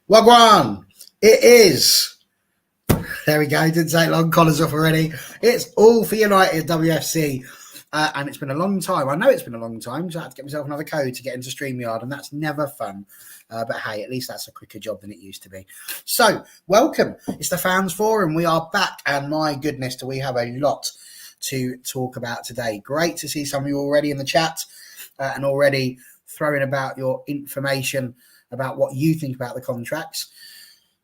Wagwan! It is. There we go. Didn't take long. Collars off already. It's all for United WFC. And it's been a long time. I know it's been a long time, so I had to get myself another code to get into StreamYard, and that's never fun. But hey, at least that's a quicker job than it used to be. So, welcome. It's the Fans Forum. We are back, and my goodness, do we have a lot to talk about today. Great to see some of you already in the chat and already throwing about your information about what you think about the contracts.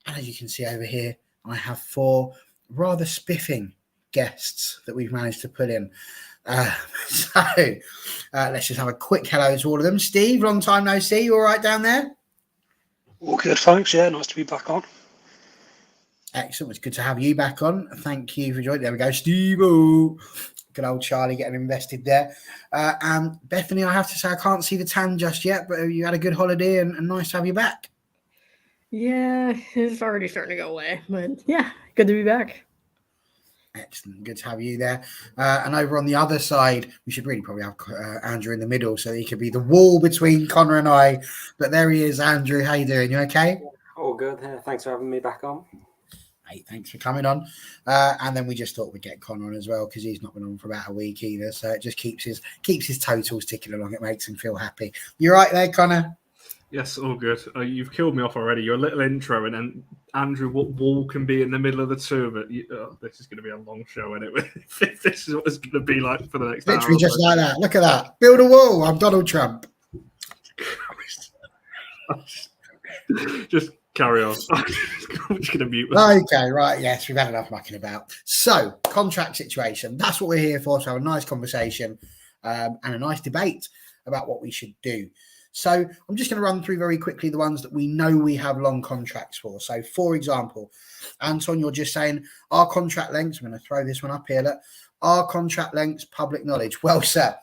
And as you can see over here, I have 4 rather spiffing guests that we've managed to put in. So let's just have a quick hello to all of them. Steve, long time no see. You all right down there? All good, thanks. Yeah, nice to be back on. Excellent. It's good to have you back on. Thank you for joining. There we go, Steve-o. Good old Charlie getting invested there. And Bethany, I have to say, I can't see the tan just yet, but you had a good holiday and nice to have you back. Yeah, it's already starting to go away, but yeah, good to be back. Excellent. Good to have you there. And over on the other side, we should really probably have Andrew in the middle so he could be the wall between Connor and I. But there he is, Andrew. How you doing? You okay? All good. Thanks for having me back on. Hey, thanks for coming on. And then we just thought we'd get Connor on as well because he's not been on for about a week either. So it just keeps his totals ticking along. It makes him feel happy. You right there, Connor? Yes, all good. You've killed me off already. Your little intro and then Andrew, what wall can be in the middle of the two of it? This is going to be a long show, anyway. If this is what it's going to be like for the next hour. Literally just like that. Look at that. Build a wall. I'm Donald Trump. Just carry on. I'm just going to mute myself. Okay, right. Yes, we've had enough mucking about. So, contract situation. That's what we're here for. To have a nice conversation and a nice debate about what we should do. So, I'm just going to run through very quickly the ones that we know we have long contracts for. So, for example, Anton, you're just saying our contract lengths. I'm going to throw this one up here. Look, our contract lengths, public knowledge. Well, sir,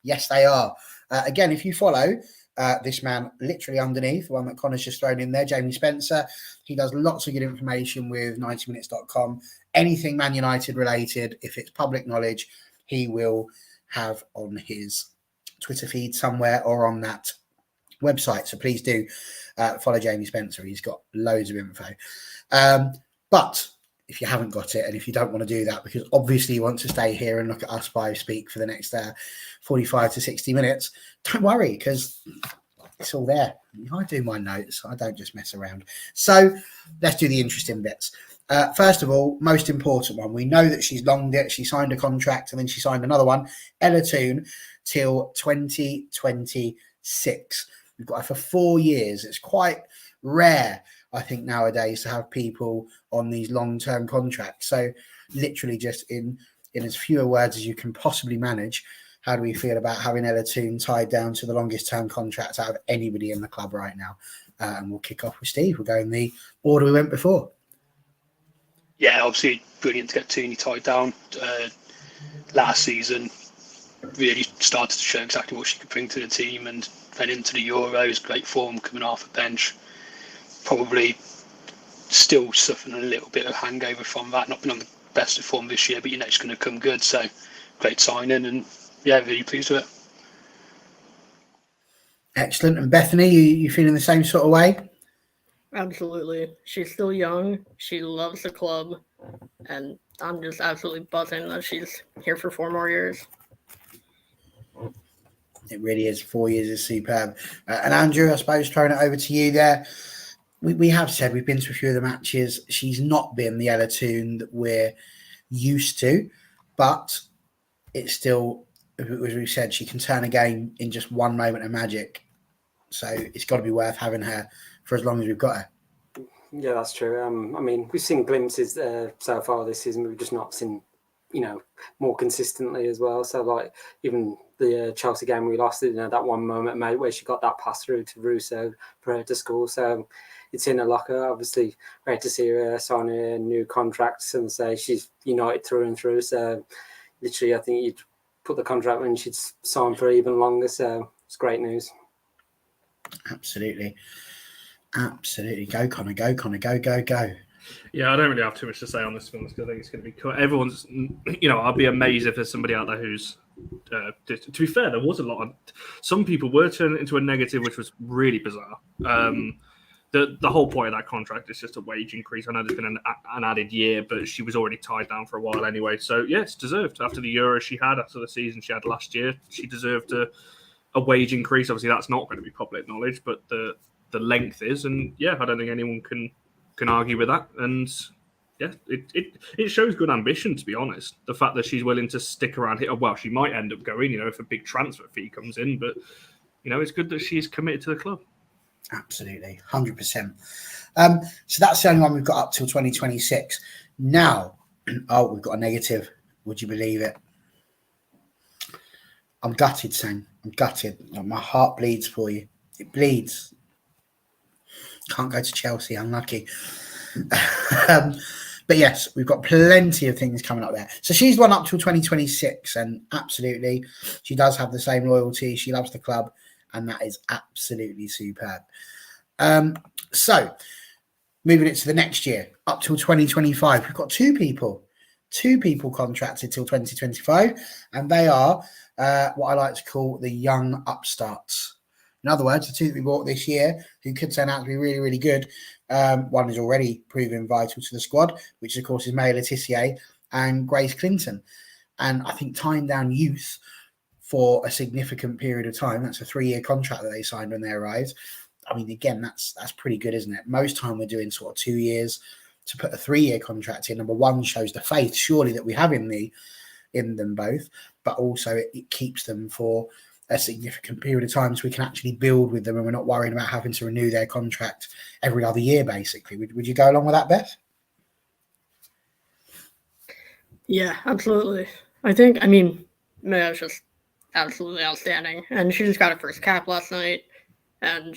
yes, they are. Again, if you follow this man literally underneath, the one that Connor's just thrown in there, Jamie Spencer. He does lots of good information with 90minutes.com. Anything Man United related, if it's public knowledge, he will have on his Twitter feed somewhere or on that website. So please do follow Jamie Spencer. He's got loads of info. But if you haven't got it and if you don't want to do that, because obviously you want to stay here and look at us five speak for the next 45 to 60 minutes, don't worry, because it's all there. I do my notes. I don't just mess around. So let's do the interesting bits. First of all, most important one. We know that she's longed it. She signed a contract and then she signed another one, Ella Toone, till 2026. We've got her for 4 years. It's quite rare, I think, nowadays to have people on these long-term contracts. So literally just in as fewer words as you can possibly manage, how do we feel about having Ella Toone tied down to the longest term contract out of anybody in the club right now? And we'll kick off with Steve. We'll go in the order we went before. Yeah, obviously brilliant to get Toone tied down. Last season, really started to show exactly what she could bring to the team, and then into the Euros, great form coming off the bench. Probably still suffering a little bit of hangover from that. Not been on the best of form this year, but you know it's going to come good. So great signing, and yeah, really pleased with it. Excellent. And Bethany, you feeling the same sort of way? Absolutely. She's still young. She loves the club. And I'm just absolutely buzzing that she's here for 4 more years. It really is. 4 years is superb. And Andrew, I suppose throwing it over to you there. We have said we've been to a few of the matches. She's not been the Ella Toone that we're used to, but it's still, as we said, she can turn a game in just one moment of magic. So it's got to be worth having her for as long as we've got her. Yeah, that's true. I mean, we've seen glimpses so far this season. We've just not seen, more consistently as well. So, like, even the Chelsea game we lost, that one moment made where she got that pass through to Russo for her to score. So it's in her locker. Obviously, great to see her sign a new contract and say she's United through and through. So literally, I think you'd put the contract when she'd sign for even longer. So it's great news. Absolutely. Go, Connor. Go. Yeah, I don't really have too much to say on this one because I think it's going to be cool. Everyone's, I'd be amazed if there's somebody out there who's, to be fair, there was a lot of, some people were turning it into a negative, which was really bizarre. the whole point of that contract is just a wage increase. I know there's been an added year, but she was already tied down for a while anyway. So, yeah, it's deserved. After the Euro she had, after the season she had last year, she deserved a wage increase. Obviously, that's not going to be public knowledge, but the length is. And, yeah, I don't think anyone can argue with that. And, yeah, it shows good ambition, to be honest. The fact that she's willing to stick around here. Well, she might end up going, if a big transfer fee comes in. But, it's good that she's committed to the club. Absolutely, 100%. So that's the only one we've got up till 2026. Now, we've got a negative. Would you believe it? I'm gutted, Sam. I'm gutted. My heart bleeds for you. It bleeds. Can't go to Chelsea. Unlucky. But yes, we've got plenty of things coming up there. So she's one up till 2026, and absolutely, she does have the same loyalty. She loves the club. And that is absolutely superb. So, moving it to the next year, up till 2025, we've got two people contracted till 2025, and they are what I like to call the young upstarts. In other words, the two that we bought this year, who could turn out to be really, really good. One is already proven vital to the squad, which of course is Mary Letizia and Grace Clinton. And I think tying down youth for a significant period of time, that's a 3-year contract that they signed when they arrived. I mean, again, that's pretty good, isn't it? Most time we're doing sort of 2 years. To put a 3-year contract in, number one, shows the faith surely that we have in them both, but also it keeps them for a significant period of time so we can actually build with them and we're not worrying about having to renew their contract every other year, basically. Would you go along with that, Beth? Yeah, absolutely. Maya's just absolutely outstanding, and she just got her first cap last night, and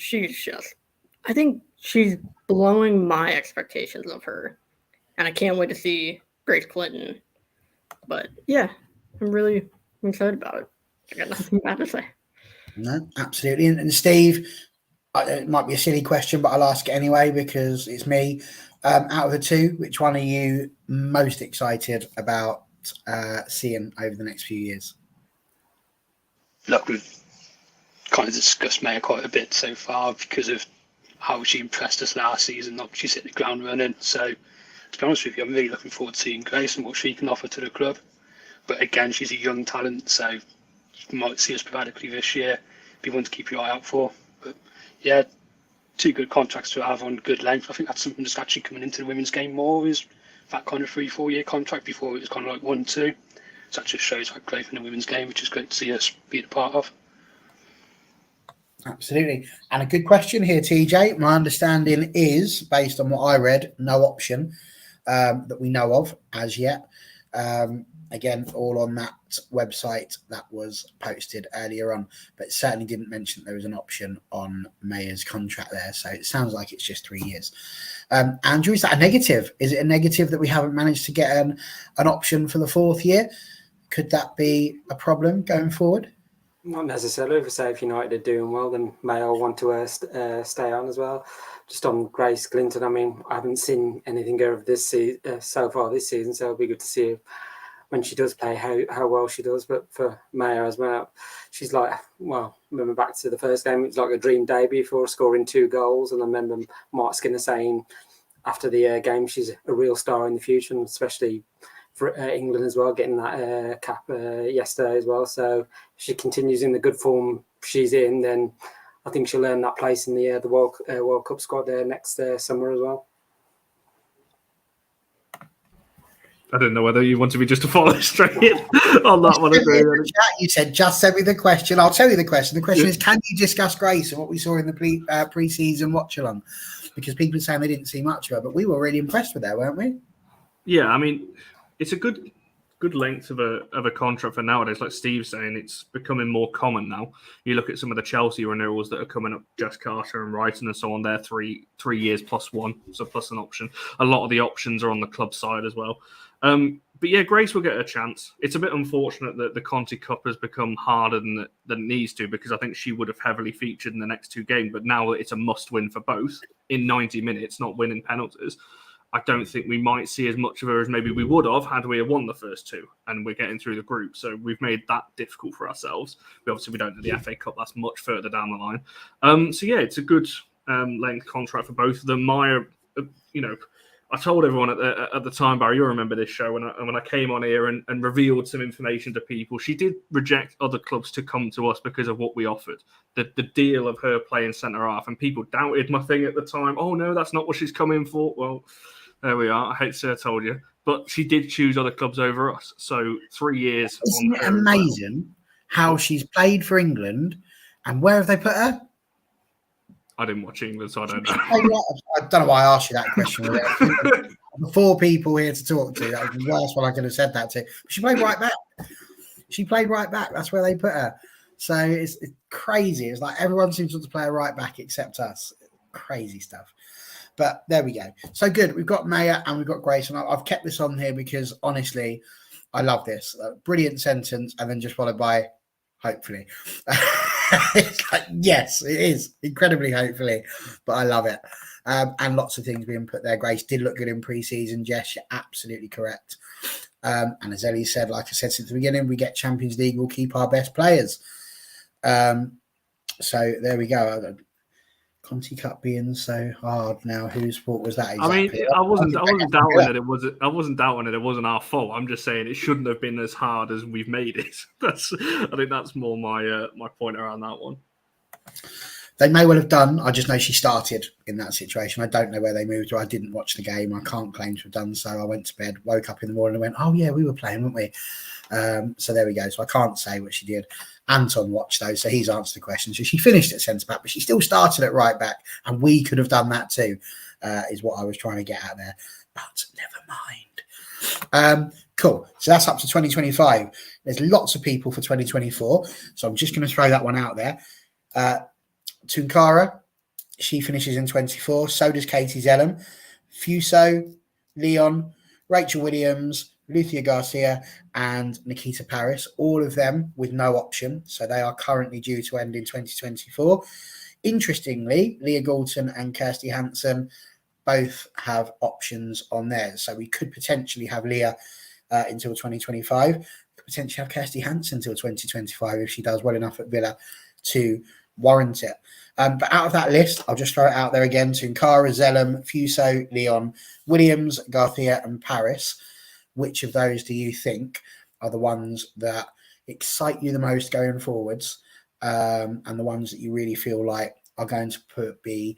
I think she's blowing my expectations of her, and I can't wait to see Grace Clinton. But yeah, I'm excited about it. I got nothing bad to say. No, absolutely. And Steve, it might be a silly question, but I'll ask it anyway because it's me. Out of the two, which one are you most excited about seeing over the next few years? Look, we've kind of discussed Maya quite a bit so far because of how she impressed us last season. She's hit the ground running. So, to be honest with you, I'm really looking forward to seeing Grace and what she can offer to the club. But again, she's a young talent, so you might see us sporadically this year. Be one to keep your eye out for. But yeah, 2 good contracts to have on good length. I think that's something that's actually coming into the women's game more, is that kind of 3-4 year contract. Before it was kind of like 1-2. So that just shows that growth in the women's game, which is great to see us be a part of. Absolutely. And a good question here, TJ. My understanding is, based on what I read, no option that we know of as yet. Again, all on that website that was posted earlier on, but certainly didn't mention there was an option on Maya's contract there. So it sounds like it's just 3 years. Andrew, is that a negative? Is it a negative that we haven't managed to get an option for the 4th year? Could that be a problem going forward? Not necessarily. If United are doing well, then Maya will want to stay on as well. Just on Grace Clinton, I haven't seen anything of this so far this season, so it'll be good to see when she does play how well she does. But for Maya as well, she's remember back to the first game, it was like a dream debut for scoring 2 goals. And I remember Mark Skinner saying after the game, she's a real star in the future, and especially for England as well, getting that cap yesterday as well. So if she continues in the good form she's in, then I think she'll earn that place in the World Cup squad next summer as well. I didn't know whether you wanted me just to follow straight in on that one. You said, just send me the question. I'll tell you the question. The question is, can you discuss Grace and what we saw in the pre-season watch-along? Because people are saying they didn't see much of her, but we were really impressed with her, weren't we? Yeah, it's a good length of a contract for nowadays. Like Steve's saying, it's becoming more common now. You look at some of the Chelsea renewals that are coming up, Jess Carter and Wrighton and so on. They're 3 years plus 1, so plus an option. A lot of the options are on the club side as well. But yeah, Grace will get a chance. It's a bit unfortunate that the Conti Cup has become harder than it needs to, because I think she would have heavily featured in the next 2 games. But now it's a must-win for both in 90 minutes, not winning penalties. I don't think we might see as much of her as maybe we would have had we won the first 2 and we're getting through the group. So we've made that difficult for ourselves. We don't do the FA Cup. That's much further down the line. So yeah, it's a good length contract for both of them. Maya, I told everyone at the time, Barry, you'll remember this show, when I came on here and revealed some information to people. She did reject other clubs to come to us because of what we offered. The deal of her playing centre-half, and people doubted my thing at the time. Oh, no, that's not what she's coming for. Well, there we are. I hate to say I told you. But she did choose other clubs over us. So 3 years. Isn't it amazing how she's played for England, and where have they put her? I didn't watch England, so I don't know. I don't know why I asked you that question. Four people here to talk to. That was the worst one I could have said that to. She played right back. That's where they put her. So it's crazy. It's like everyone seems to play a right back except us. Crazy stuff. But there we go. So good. We've got Maya and we've got Grace. And I've kept this on here because, honestly, I love this. Brilliant sentence. And then just followed by, hopefully. It's like, yes, it is incredibly hopefully, but I love it. And lots of things being put there. Grace did look good in pre-season. Jess, you're absolutely correct. And as Ellie said, like I said since the beginning, we get Champions League, we'll keep our best players. So there we go. Conti Cup being so hard now. Whose fault was that exactly? I mean, I wasn't doubting that it was. I wasn't doubting it wasn't our fault. I'm just saying it shouldn't have been as hard as we've made it. I think that's more my point around that one. They may well have done. I just know she started in that situation. I don't know where they moved her. I didn't watch the game. I can't claim to have done so. I went to bed, woke up in the morning and went, oh yeah, we were playing, weren't we? So there we go. So I can't say what she did. Anton watched though, so he's answered the question. So she finished at centre back, but she still started at right back, and we could have done that too, is what I was trying to get at there. But never mind. Cool. So that's up to 2025. There's lots of people for 2024. So I'm just going to throw that one out there. Toone, she finishes in 24. So does Katie Zellum. Fuso, Leon, Rachel Williams, Lucia Garcia and Nikita Paris, all of them with no option. So they are currently due to end in 2024. Interestingly, Leah Galton and Kirsty Hansen both have options on theirs. So we could potentially have Leah until 2025, could potentially have Kirsty Hansen until 2025 if she does well enough at Villa to warrant it. But out of that list, I'll just throw it out there again. Toone, Zellum, Fuso, Leon, Williams, Garcia and Paris. Which of those do you think are the ones that excite you the most going forwards, and the ones that you really feel like are going to be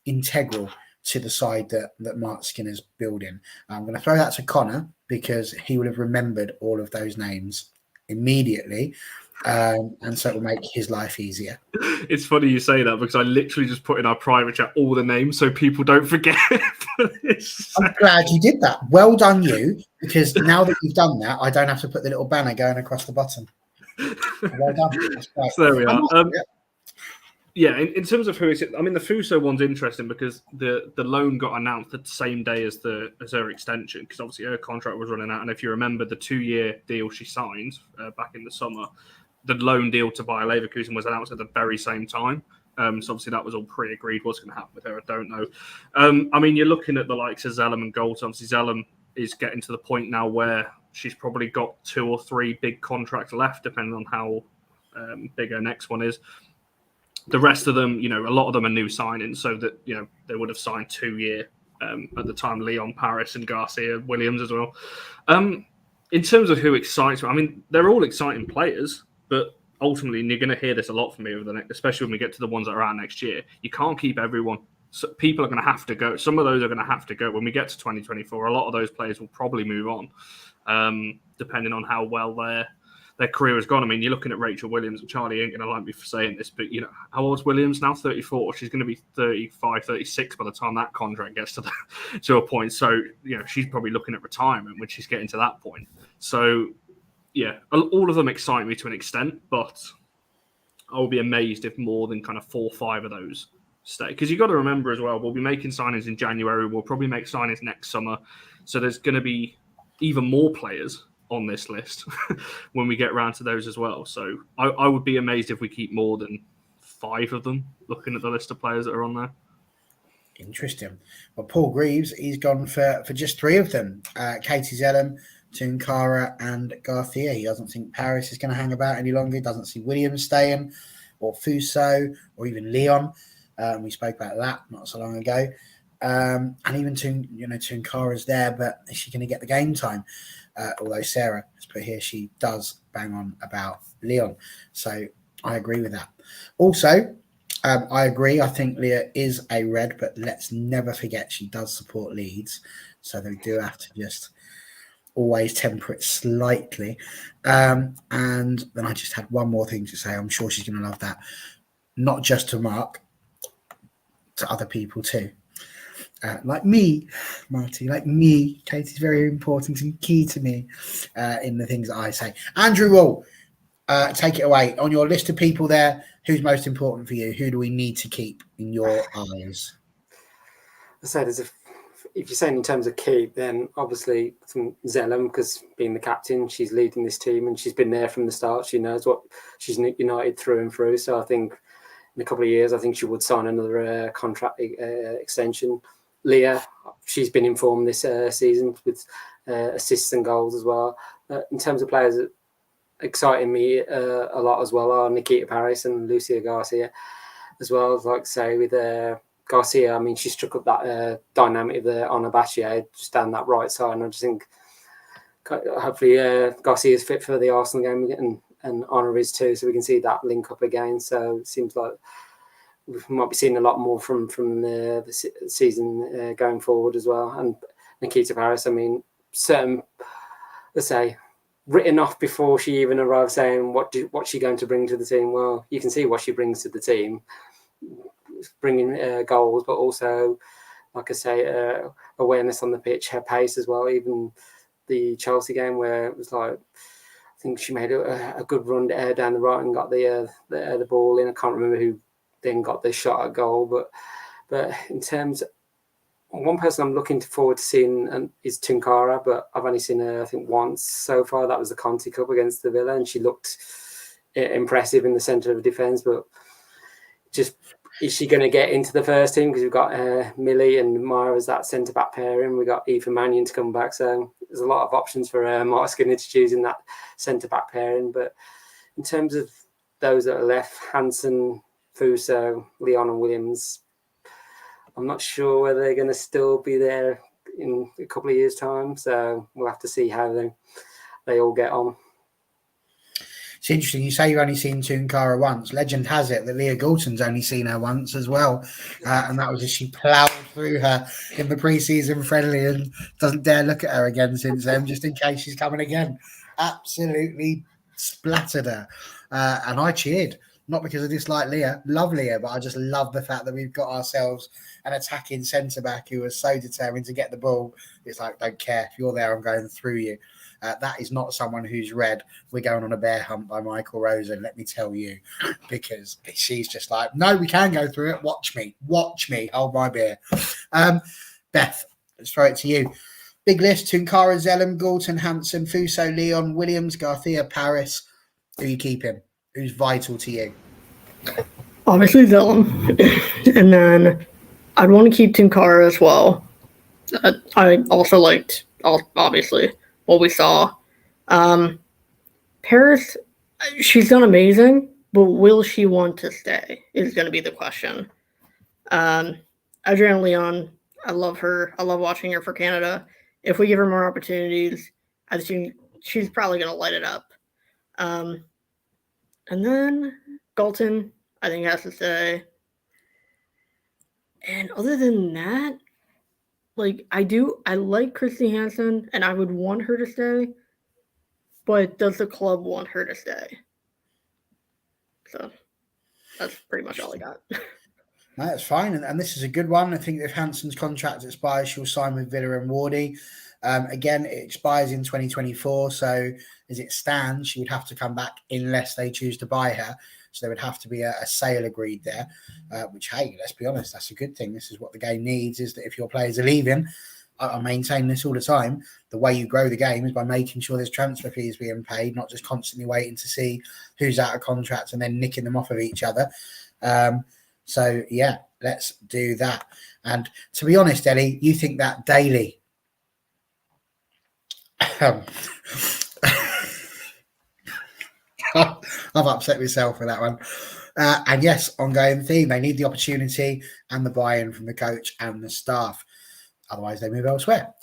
integral to the side that Mark Skinner's building? I'm going to throw that to Connor because he would have remembered all of those names immediately, and so it will make his life easier. It's funny you say that because I literally just put in our private chat all the names so people don't forget. I'm glad you did that. Well done, you, because now that you've done that, I don't have to put the little banner going across the bottom. Well done. That's great. So there we are. Yeah, in terms of who is it, I mean, the Fuso one's interesting because the loan got announced the same day as her extension, because obviously her contract was running out. And if you remember the 2-year deal she signed back in the summer, the loan deal to Bayer Leverkusen was announced at the very same time. So obviously that was all pre-agreed. What's going to happen with her, I don't know. I mean, you're looking at the likes of Zellum and Gold. Obviously, Zellum is getting to the point now where she's probably got 2 or 3 big contracts left, depending on how big her next one is. The rest of them, a lot of them are new signings, so that, they would have signed 2-year at the time, Leon, Paris and Garcia, Williams as well. In terms of who excites me, I mean, they're all exciting players, but ultimately, and you're going to hear this a lot from me over the next, especially when we get to the ones that are out next year, you can't keep everyone. So people are going to have to go. Some of those are going to have to go. When we get to 2024, a lot of those players will probably move on, depending on how well their career has gone. I mean, you're looking at Rachel Williams, and Charlie ain't going to like me for saying this, but, how old's Williams now? 34. She's going to be 35, 36 by the time that contract gets to a point. So, she's probably looking at retirement when she's getting to that point. So, yeah, all of them excite me to an extent, but I will be amazed if more than kind of 4 or 5 of those stay. Because you've got to remember as well, we'll be making signings in January. We'll probably make signings next summer. So there's going to be even more players on this list when we get around to those as well. So I would be amazed if we keep more than 5 of them, looking at the list of players that are on there. Interesting. Well, Paul Greaves, he's gone for just 3 of them. Katie Zellum, Toone, and Garcia. He doesn't think Paris is going to hang about any longer. He doesn't see Williams staying, or Fuso, or even Leon. We spoke about that not so long ago. And even Toone Kara's there, but is she going to get the game time? Although Sarah has put here, she does bang on about Leon. So I agree with that. Also, I agree. I think Leah is a red, but let's never forget she does support Leeds. So they do have to just always temper it slightly. And then I just had one more thing to say. I'm sure she's going to love that. Not just to Mark, to other people too. Like me, Marty, like me. Katie's very important and key to me in the things that I say. Andrew Wall, take it away. On your list of people there, who's most important for you? Who do we need to keep in your eyes? I said, if you're saying in terms of keep, then obviously from Zellum, because being the captain, she's leading this team and she's been there from the start. She knows what she's United through and through. So I think in a couple of years, I think she would sign another contract extension. Leah, she's been informed this season with assists and goals as well. In terms of players that exciting me a lot as well are Nikita Paris and Lucia Garcia as well. Like say with Garcia, I mean, she struck up that dynamic of the Ona Battle just down that right side, and I just think hopefully Garcia's fit for the Arsenal game and Ona is too, so we can see that link up again. So it seems like we might be seeing a lot more from the season going forward as well. And Nikita Paris, I mean, let's say, written off before she even arrived, saying what's she going to bring to the team. Well, you can see what she brings to the team, bringing goals, but also, like I say, awareness on the pitch, her pace as well. Even the Chelsea game where it was like, I think she made a good run down the right and got the ball in. I can't remember who then got the shot at goal, but in terms, one person I'm looking forward to seeing is Toone Kara, but I've only seen her I think once so far. That was the Conti Cup against the Villa, and she looked impressive in the centre of defence. But just is she going to get into the first team? Because we've got Millie and Mara as that centre back pairing. We've got Aoife Mannion to come back, so there's a lot of options for Mark Skinner to choose in that centre back pairing. But in terms of those that are left, Hansen, Fuso, Leon and Williams, I'm not sure whether they're going to still be there in a couple of years' time. So we'll have to see how they all get on. It's interesting. You say you've only seen Toone Kara once. Legend has it that Leah Goulton's only seen her once as well. And that was as she ploughed through her in the pre-season friendly and doesn't dare look at her again since then, just in case she's coming again. Absolutely splattered her. And I cheered. Not because I dislike Leah, love Leah, but I just love the fact that we've got ourselves an attacking centre-back who was so determined to get the ball. It's like, don't care. If you're there, I'm going through you. That is not someone who's read We're Going on a Bear Hunt by Michael Rosen, let me tell you, because she's just like, no, we can go through it. Watch me, hold my beer. Beth, let's throw it to you. Big list: Toone Kara, Zellum, Goulton, Hansen, Fuso, Leon, Williams, Garcia, Paris. Who are you keeping? Who's vital to you? Obviously Zellum. And then I'd want to keep Toone Kara as well. I also liked, obviously, what we saw. Paris, she's done amazing, but will she want to stay is going to be the question. Adriana Leon, I love her. I love watching her for Canada. If we give her more opportunities, I think she's probably going to light it up. And then Goulton, I think, has to stay. And other than that, like, I like Christy Hansen, and I would want her to stay. But does the club want her to stay? So that's pretty much all I got. No, that's fine. And this is a good one. I think if Hansen's contract expires, she'll sign with Villa and Wardy. Again, it expires in 2024. So as it stands, she would have to come back unless they choose to buy her. So there would have to be a sale agreed there, which, hey, let's be honest, that's a good thing. This is what the game needs, is that if your players are leaving, I maintain this all the time, the way you grow the game is by making sure there's transfer fees being paid, not just constantly waiting to see who's out of contract and then nicking them off of each other. So, yeah, let's do that. And to be honest, Ellie, you think that daily. I've upset myself with that one. And yes, ongoing theme. They need the opportunity and the buy-in from the coach and the staff. Otherwise, they move elsewhere.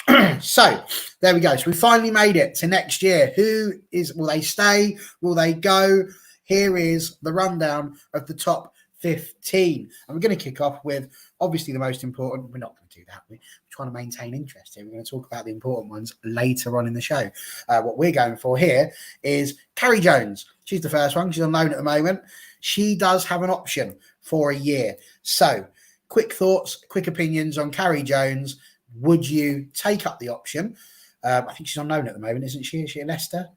So there we go. So we finally made it to next year. Will they stay? Will they go? Here is the rundown of the top 15. And we're going to kick off with obviously the most important. We're not going to do that. We're trying to maintain interest here. We're going to talk about the important ones later on in the show. What we're going for here is Carrie Jones. She's the first one. She's on loan at the moment. She does have an option for a year. So quick thoughts, quick opinions on Carrie Jones. Would you take up the option? I think she's on loan at the moment, isn't she? Is she at Leicester?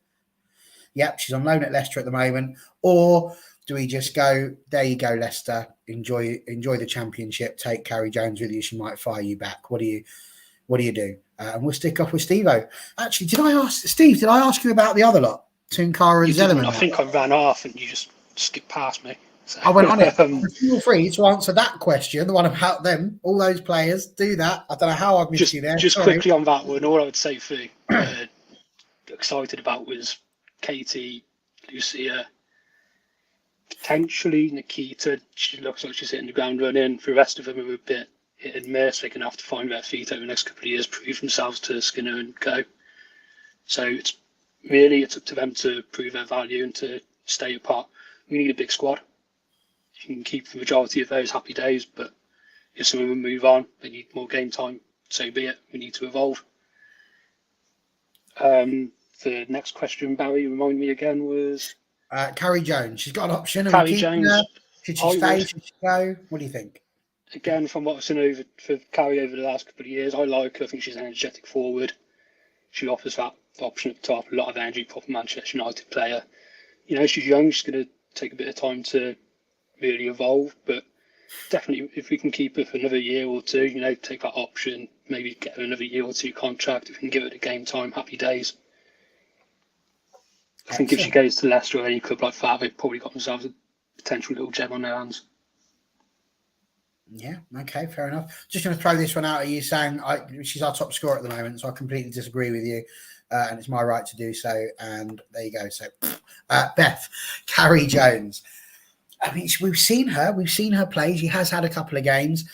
Yep, she's on loan at Leicester at the moment. Or do we just go, there you go, Leicester, enjoy the championship, take Carrie Jones with you, she might fire you back. What do you do? And we'll stick off with Steve-O. Actually, did I ask you about the other lot? Toone, Cara and Zellerman? I think I ran off and you just skipped past me. So, I went on it. Feel free to answer that question, the one about them, all those players. Do that. I don't know how I've missed you there. Just quickly on that one, all I would say for excited about was Katie, Lucia, potentially Nikita. She looks like she's hitting the ground running. For the rest of them, are a bit hit and miss. They're going to have to find their feet over the next couple of years, prove themselves to Skinner and Co. So it's up to them to prove their value and to stay apart. We need a big squad. You can keep the majority of those happy days, but if some of them move on, they need more game time, so be it. We need to evolve. The next question, Barry, remind me again, was... Carrie Jones. She's got an option. Carrie Jones. Should she stay? Should she go? What do you think? Again, from what I've seen for Carrie over the last couple of years, I like her. I think she's an energetic forward. She offers that option at the top, a lot of energy, proper Manchester United player. She's young. She's going to take a bit of time to really evolve, but definitely if we can keep her for another year or two, take that option, maybe get her another year or two contract. If we can give her the game time, happy days. I think if she goes to Leicester or any club like that, they've probably got themselves a potential little gem on their hands. Yeah, okay, fair enough. Just going to throw this one out at you, saying she's our top scorer at the moment, so I completely disagree with you, and it's my right to do so. And there you go. So, Beth, Carrie Jones. I mean, we've seen her play. She has had a couple of games,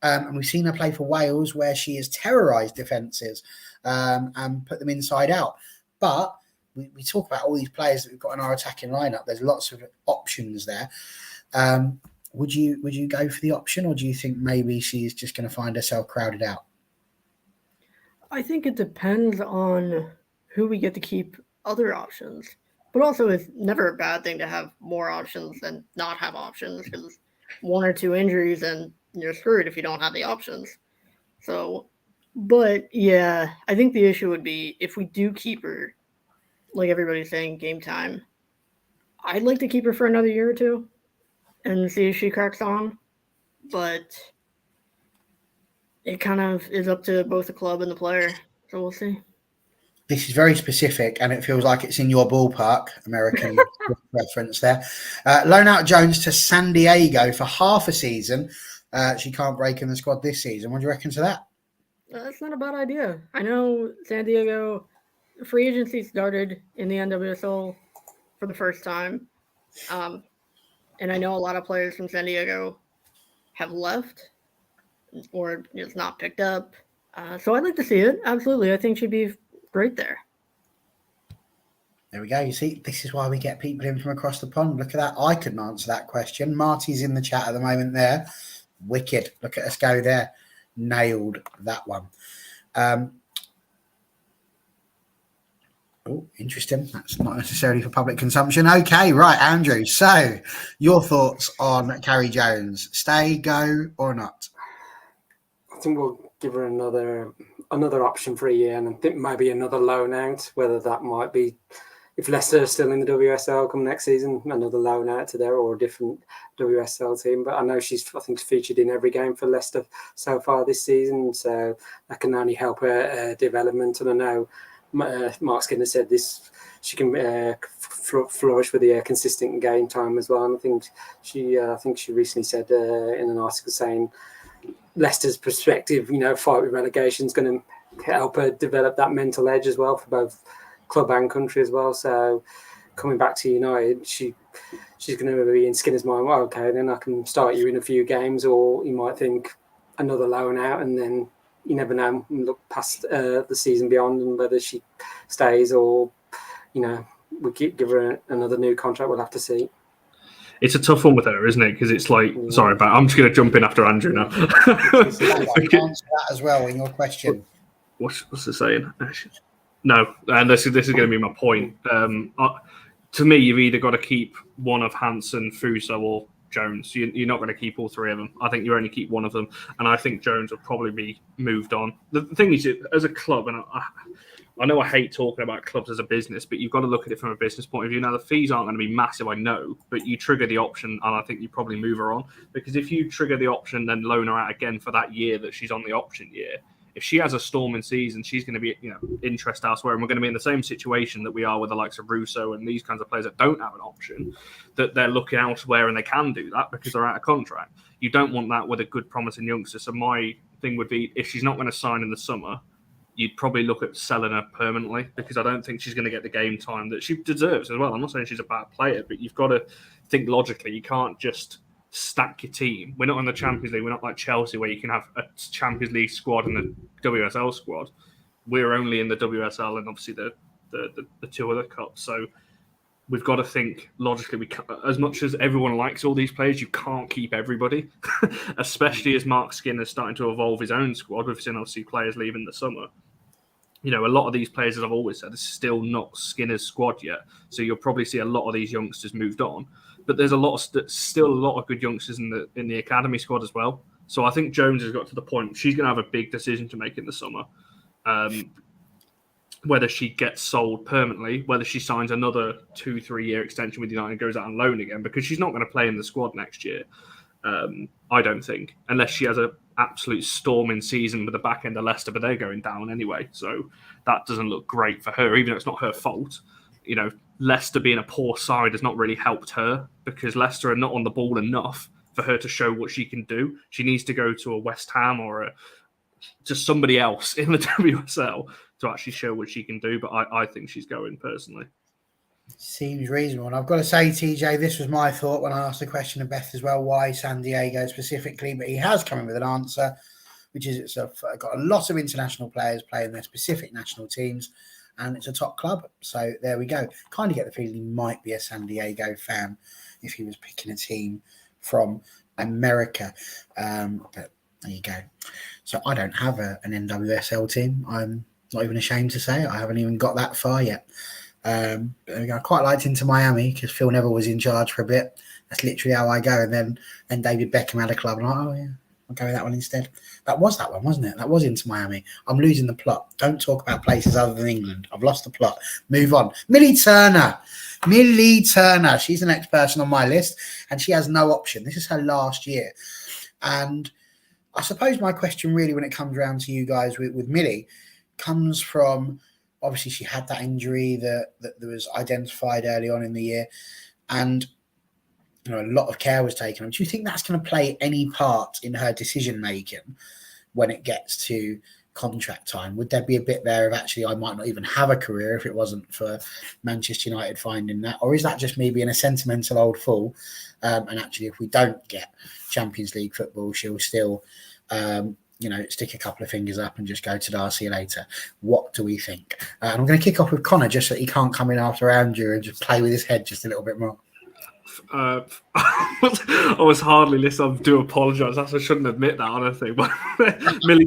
and we've seen her play for Wales, where she has terrorised defences and put them inside out. But we talk about all these players that we've got in our attacking lineup. There's lots of options there. Would you go for the option, or do you think maybe she's just going to find herself crowded out? I think it depends on who we get to keep other options. But also, it's never a bad thing to have more options than not have options, because one or two injuries and you're screwed if you don't have the options. So, but yeah, I think the issue would be if we do keep her, like everybody's saying, game time, I'd like to keep her for another year or two and see if she cracks on. But it kind of is up to both the club and the player. So we'll see. This is very specific, and it feels like it's in your ballpark, American reference there. Loan out Jones to San Diego for half a season. She can't break in the squad this season. What do you reckon to that? That's not a bad idea. I know San Diego free agency started in the NWSL for the first time. And I know a lot of players from San Diego have left or it's not picked up. So I'd like to see it. Absolutely. I think she'd be great there. There we go. You see, this is why we get people in from across the pond. Look at that. I couldn't answer that question. Marty's in the chat at the moment there. Wicked. Look at us go there. Nailed that one. Oh, interesting. That's not necessarily for public consumption. Okay, right, Andrew. So, your thoughts on Carrie Jones? Stay, go, or not? I think we'll give her another option for a year, and I think maybe another loan out. Whether that might be, if Leicester are still in the WSL come next season, another loan out to there or a different WSL team. But I know she's featured in every game for Leicester so far this season, so that can only help her development. And I know Mark Skinner said this, she can flourish with the consistent game time as well. And I think she recently said in an article saying Leicester's perspective, fight with relegation is going to help her develop that mental edge as well for both club and country as well. So coming back to United, she she's going to be in Skinner's mind. Well, okay, then I can start you in a few games, or you might think another loan out, and then you never know. Look past the season beyond, and whether she stays or we give her another new contract. We'll have to see. It's a tough one with her, isn't it? Because it's like, sorry, but I'm just going to jump in after Andrew now. Answer that as well in your question. What's it saying? No, and this is going to be my point. To me, you've either got to keep one of Hansen, Fuso, or Jones. You're not going to keep all three of them. I think you only keep one of them, and I think Jones will probably be moved on. The thing is, as a club, and I know I hate talking about clubs as a business, but you've got to look at it from a business point of view. Now, the fees aren't going to be massive, I know, but you trigger the option, and I think you probably move her on. Because if you trigger the option, then loan her out again for that year that she's on the option year, if she has a storming season, she's going to be, interest elsewhere, and we're going to be in the same situation that we are with the likes of Russo and these kinds of players that don't have an option, that they're looking elsewhere and they can do that because they're out of contract. You don't want that with a good, promising youngster. So my thing would be, if she's not going to sign in the summer, you'd probably look at selling her permanently, because I don't think she's going to get the game time that she deserves as well. I'm not saying she's a bad player, but you've got to think logically. You can't just stack your team. We're not in the Champions League. We're not like Chelsea, where you can have a Champions League squad and a WSL squad. We're only in the WSL and obviously the two other cups. So we've got to think logically. We can't, as much as everyone likes all these players, you can't keep everybody, especially as Mark Skinner's starting to evolve his own squad. We've seen obviously players leaving the summer. A lot of these players, as I've always said, is still not Skinner's squad yet. So you'll probably see a lot of these youngsters moved on. But there's still a lot of good youngsters in the academy squad as well. So I think Jones has got to the point she's going to have a big decision to make in the summer, whether she gets sold permanently, whether she signs another 2-3 year extension with United and goes out on loan again, because she's not going to play in the squad next year. I don't think, unless she has an absolute storming season with the back end of Leicester, but they're going down anyway. So that doesn't look great for her, even though it's not her fault. Leicester being a poor side has not really helped her, because Leicester are not on the ball enough for her to show what she can do. She needs to go to a West Ham or to somebody else in the WSL to actually show what she can do. But I think she's going personally. Seems reasonable. And I've got to say, TJ, this was my thought when I asked the question of Beth as well, why San Diego specifically, but he has come in with an answer, which is it's got a lot of international players playing their specific national teams, and it's a top club. So there we go. Kind of get the feeling he might be a San Diego fan if he was picking a team from America. But there you go. So I don't have an NWSL team. I'm not even ashamed to say it. I haven't even got that far yet. I quite liked Inter Miami because Phil Neville was in charge for a bit. That's literally how I go. And then David Beckham had a club, and I'm like, oh yeah, I'll go with that one instead. That was that one, wasn't it? That was Inter Miami. I'm losing the plot. Don't talk about places other than England. I've lost the plot. Move on. Millie Turner. She's the next person on my list, and she has no option. This is her last year. And I suppose my question really, when it comes around to you guys with Millie, comes from, obviously she had that injury that was identified early on in the year, and a lot of care was taken. Do you think that's going to play any part in her decision making when it gets to contract time? Would there be a bit there of actually I might not even have a career if it wasn't for Manchester United finding that? Or is that just me being a sentimental old fool? And actually, if we don't get Champions League football, she'll still stick a couple of fingers up and just go to Darcy later. What do we think? And I'm going to kick off with Connor, just so he can't come in after Andrew and just play with his head just a little bit more. I was hardly listening. I do apologise. I shouldn't admit that, honestly. But Millie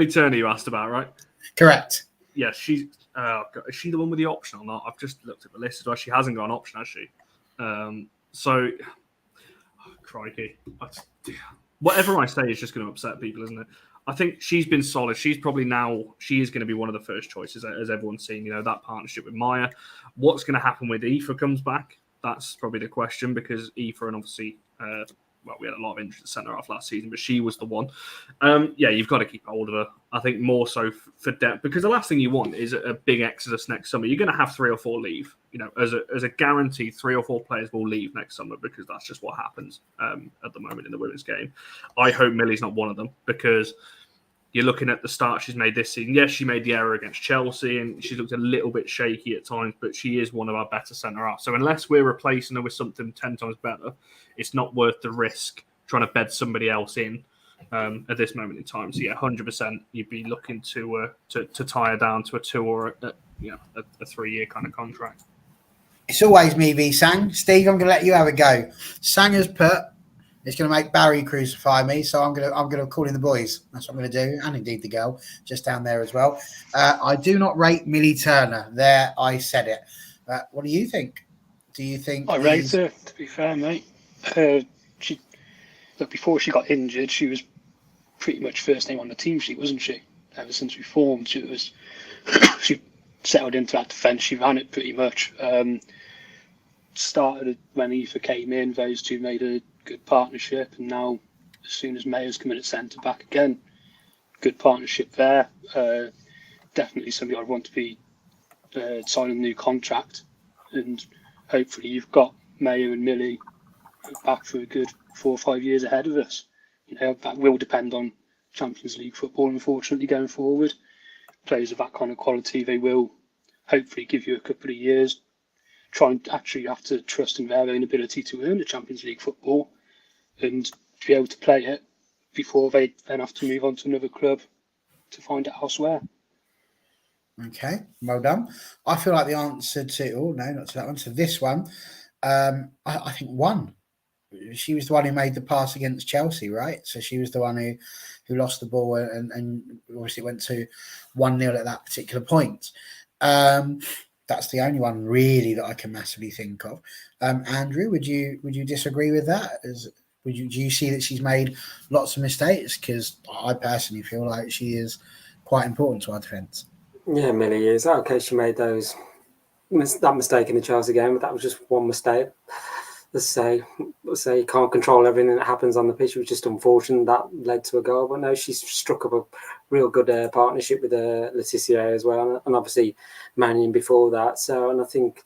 Turner, you asked about, right? Correct. Yeah, she's. Is she the one with the option or not? I've just looked at the list as well. She hasn't got an option, has she? Crikey. Whatever I say is just going to upset people, isn't it? I think she's been solid. She is going to be one of the first choices, as everyone's seen, that partnership with Maya. What's going to happen with Aoife comes back? That's probably the question, because Aoife, and obviously, we had a lot of interest in centre half last season, but she was the one. You've got to keep hold of her. I think more so for depth, because the last thing you want is a big exodus next summer. You're going to have 3 or 4 leave. As a guarantee, 3 or 4 players will leave next summer, because that's just what happens at the moment in the women's game. I hope Millie's not one of them, because you're looking at the start she's made this season. Yes, she made the error against Chelsea and she looked a little bit shaky at times, but she is one of our better centre-halves. So unless we're replacing her with something 10 times better, it's not worth the risk trying to bed somebody else in at this moment in time. So yeah, 100% you'd be looking to tie her down to a 2 or a 3-year kind of contract. It's always me v Sang. Steve, I'm going to let you have a go. Sang has put, it's going to make Barry crucify me, so I'm going to call in the boys. That's what I'm going to do, and indeed the girl just down there as well. I do not rate Millie Turner. There, I said it. What do you think? Do you think I rate her? To be fair, mate. Before she got injured, she was pretty much first name on the team sheet, wasn't she? Ever since we formed, she settled into that defence. She ran it pretty much. Started when Aoife came in, those two made a good partnership, and now as soon as Maya's come in at centre back again, good partnership there. Definitely somebody I'd want to be signing a new contract, and hopefully you've got Maya and Millie back for a good 4 or 5 years ahead of us. That will depend on Champions League football, unfortunately, going forward. Players of that kind of quality, they will hopefully give you a couple of years. Try and actually have to trust in their own ability to earn the Champions League football and to be able to play it before they then have to move on to another club to find it elsewhere. Okay, well done. I feel like the answer to this one, I think one. She was the one who made the pass against Chelsea, right? So she was the one who lost the ball and obviously went to 1-0 at that particular point. That's the only one really that I can massively think of. Andrew, would you disagree with that? Do you see that she's made lots of mistakes? Because I personally feel like she is quite important to our defence. Yeah, Millie is. Okay, she made that mistake in the Chelsea game, but that was just one mistake. Let's say you can't control everything that happens on the pitch. It was just unfortunate that led to a goal. But no, she's struck up a real good partnership with Laetitia as well, and obviously Mannion before that. So, and I think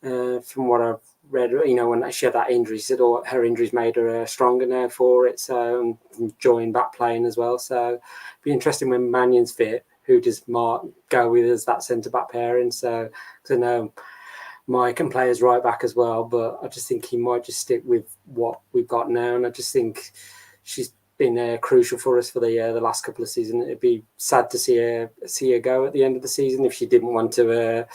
from what I've read, when she had that injury, she said her injuries made her stronger now for it. So, enjoying back playing as well. So, it'd be interesting when Mannion's fit. Who does Mark go with as that centre back pairing? So, because I know Mike can play as right back as well, but I just think he might just stick with what we've got now. And I just think she's been crucial for us for the last couple of seasons. It'd be sad to see her go at the end of the season if she didn't want to,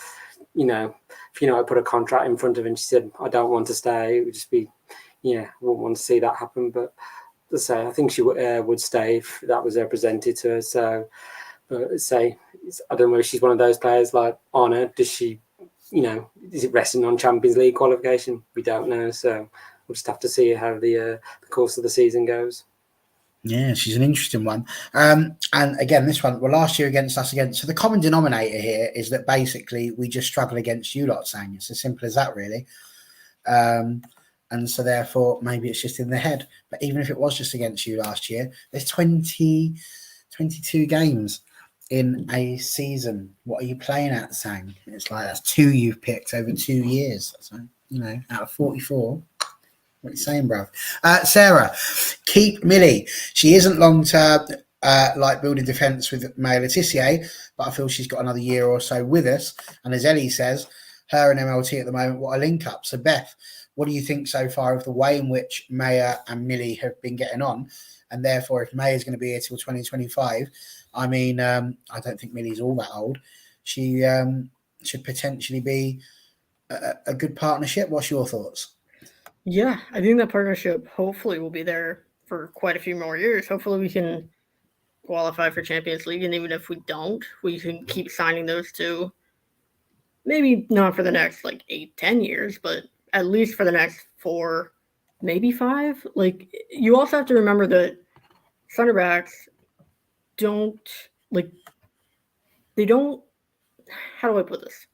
put a contract in front of her and she said, I don't want to stay. It would just be, wouldn't want to see that happen. But let's say I think she would stay if that was presented to her. So, I don't know if she's one of those players like Ona. Does she? Is it resting on Champions League qualification? We don't know. So we'll just have to see how the course of the season goes. Yeah, she's an interesting one. And again, this one, last year against us again. So the common denominator here is that basically we just struggle against you lot, Sang. It's as simple as that, really. And so therefore, maybe it's just in the head. But even if it was just against you last year, there's 22 games in a season. What are you playing at, Sang? It's like that's 2 you've picked over 2 years. So, out of 44. What are you saying, bruv? Sarah, keep Millie. She isn't long-term like building defence with Maya Laetitia, but I feel she's got another year or so with us. And as Ellie says, her and MLT at the moment, what a link-up. So, Beth, what do you think so far of the way in which Maya and Millie have been getting on? And therefore, if Maya's going to be here till 2025, I mean, I don't think Millie's all that old. She should potentially be a good partnership. What's your thoughts? Yeah, I think that partnership hopefully will be there for quite a few more years. Hopefully we can qualify for Champions League, and even if we don't, we can keep signing those two. Maybe not for the next 8-10 years, but at least for the next 4, maybe 5. You also have to remember that center backs don't how do I put this?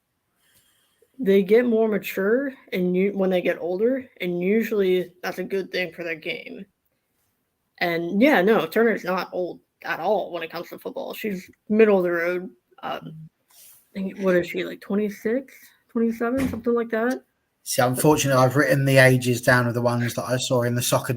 They get more mature when they get older, and usually that's a good thing for their game. And yeah, no, Turner's not old at all when it comes to football. She's middle of the road. What is she, 26, 27, something like that? See, unfortunately, I've written the ages down of the ones that I saw in the soccer.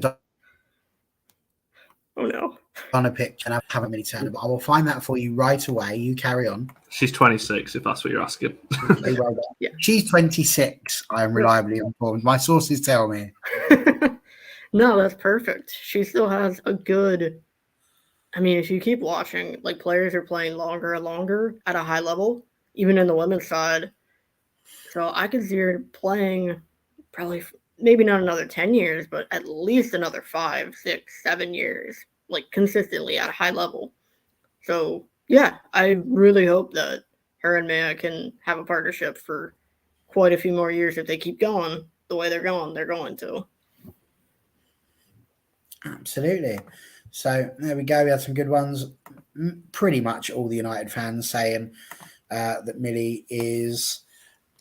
Oh no. on a picture and I haven't really turned it, but I will find that for you right away. You carry on. She's 26, if that's what you're asking. Very well done. Yeah. She's 26. I am reliably informed. My sources tell me. No, that's perfect. She still has a good. I mean, if you keep watching, like players are playing longer and longer at a high level, even in the women's side. So I could see her playing probably maybe not another 10 years, but at least another 5, 6, 7 years, like consistently at a high level. So yeah, I really hope that her and Maya can have a partnership for quite a few more years if they keep going the way they're going to. Absolutely. So there we go. We had some good ones. Pretty much all the United fans saying that Millie is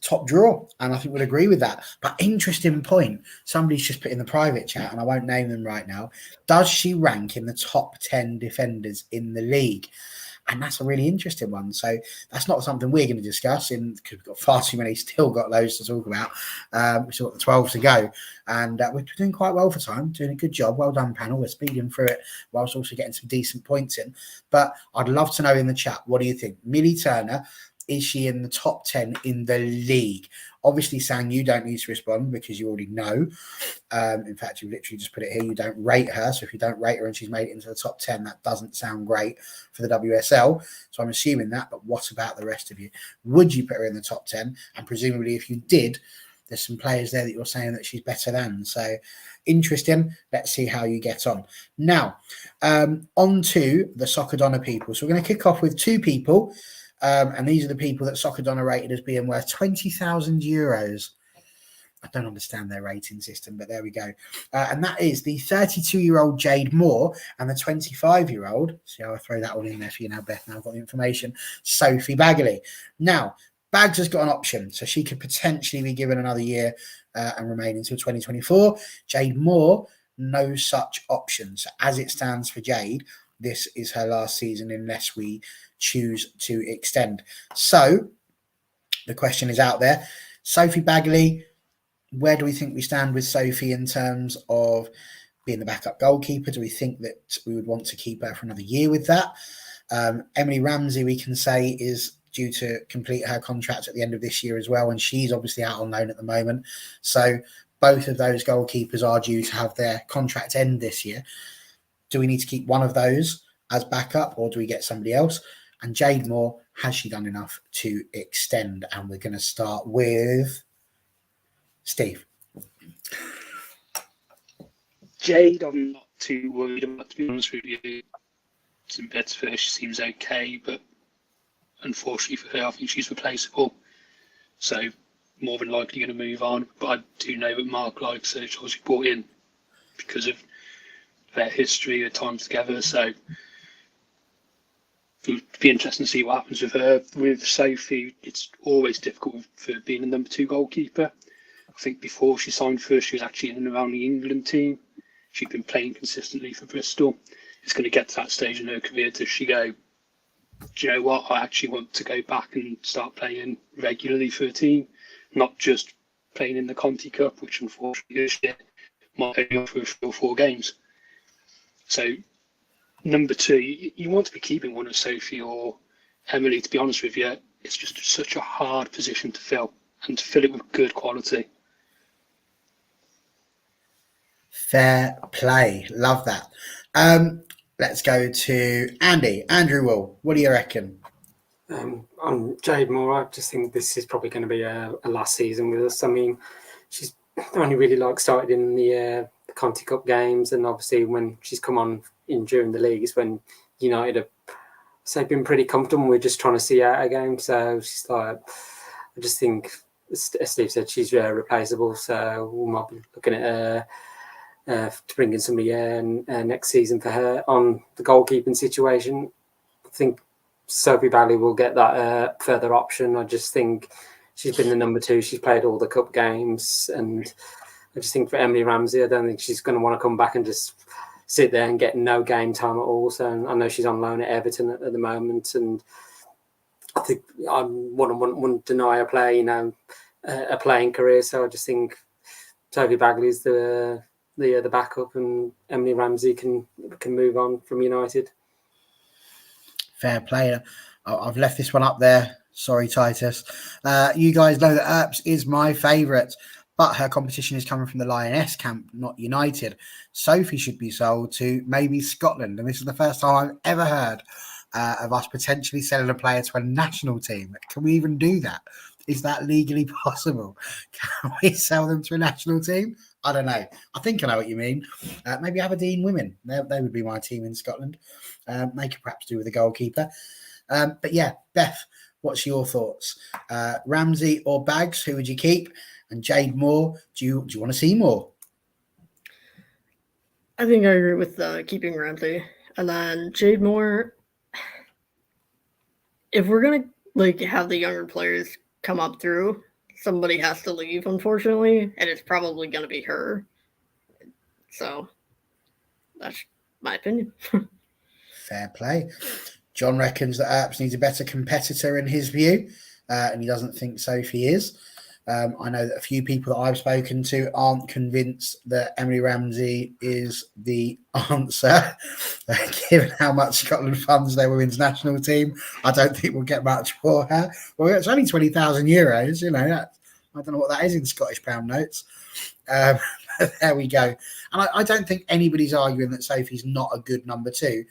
top draw, and I think we'd agree with that. But interesting point. Somebody's just put in the private chat, and I won't name them right now. Does she rank in the top 10 defenders in the league? And that's a really interesting one. So that's not something we're going to discuss because we've got far too many, still got loads to talk about. We've still got the 12 to go. And we're doing quite well for time, doing a good job. Well done, panel. We're speeding through it whilst also getting some decent points in. But I'd love to know in the chat, what do you think? Millie Turner, is she in the top 10 in the league? Obviously, Sang, you don't need to respond because you already know. In fact, you literally just put it here. You don't rate her. So if you don't rate her and she's made it into the top 10, that doesn't sound great for the WSL. So I'm assuming that. But what about the rest of you? Would you put her in the top 10? And presumably, if you did, there's some players there that you're saying that she's better than. So interesting. Let's see how you get on. Now, on to the Soccer Donna people. So we're going to kick off with two people. And these are the people that Soccer Donna rated as being worth 20,000 euros. I don't understand their rating system, but there we go. And that is the 32-year-old Jade Moore and the 25-year-old, see how I throw that all in there for you now, Beth, now I've got the information, Sophie Bagley. Now, Bags has got an option, so she could potentially be given another year and remain until 2024. Jade Moore, no such option. So as it stands for Jade, this is her last season unless we choose to extend. So the question is out there. Sophie Bagley, where do we think we stand with Sophie in terms of being the backup goalkeeper? Do we think that we would want to keep her for another year with that? Emily Ramsey, we can say, is due to complete her contract at the end of this year as well, and she's obviously out on loan at the moment. So both of those goalkeepers are due to have their contract end this year. Do we need to keep one of those as backup, or do we get somebody else? And Jade Moore, has she done enough to extend? And we're going to start with Steve. Jade, I'm not too worried about, to be honest with you. Some bits for her, she seems okay, but unfortunately for her, I think she's replaceable. So more than likely going to move on. But I do know that Mark likes her. She was brought in because of their history, their time together. So it'll be interesting to see what happens with her. With Sophie, it's always difficult for being a number 2 goalkeeper. I think before she signed for us, she was actually in and around the England team. She'd been playing consistently for Bristol. It's going to get to that stage in her career. Does she go, do you know what, I actually want to go back and start playing regularly for a team, not just playing in the Conti Cup, which unfortunately this year might only offer 3 or 4 games. So number 2, you want to be keeping one of Sophie or Emily, to be honest with you. It's just such a hard position to fill, and to fill it with good quality. Fair play. Love that. Let's go to Andy. Andrew Wool, what do you reckon? On Jade Moore, I just think this is probably going to be a last season with us. I mean, she's only really started in the Conti Cup games, and obviously when she's come on in during the league is when United have been pretty comfortable. We're just trying to see out a game, so she's like, I just think, as Steve said, she's replaceable. So we might be looking at her to bring in somebody next season for her. On the goalkeeping situation, I think Sophie Bagley will get that further option. I just think she's been the number 2. She's played all the cup games, and I just think for Emily Ramsey, I don't think she's going to want to come back and just sit there and get no game time at all. So I know she's on loan at Everton at the moment, and I think I wouldn't deny a playing career. So I just think Sophie Bagley is the the backup, and Emily Ramsey can move on from United. Fair play. I've left this one up there. Sorry, Titus. You guys know that Earps is my favourite, but her competition is coming from the Lioness camp, not United. Sophie should be sold to maybe Scotland, and this is the first time I've ever heard of us potentially selling a player to a national team. Can we even do that? Is that legally possible? Can we sell them to a national team? I don't know. I think I know what you mean. Maybe Aberdeen women. They would be my team in Scotland. They could perhaps do with a goalkeeper. But yeah, Beth, what's your thoughts? Ramsey or Baggs, who would you keep? And Jade Moore, do you want to see more? I think I agree with keeping Ramsey. And then Jade Moore, if we're going to have the younger players come up through, somebody has to leave, unfortunately, and it's probably going to be her. So that's my opinion. Fair play. John reckons that Earps needs a better competitor in his view, and he doesn't think Sophie is. I know that a few people that I've spoken to aren't convinced that Emily Ramsey is the answer. Given how much Scotland funds their women's national team, I don't think we'll get much for her. Well, it's only €20,000, you know. I don't know what that is in Scottish pound notes. There we go. And I don't think anybody's arguing that Sophie's not a good number two.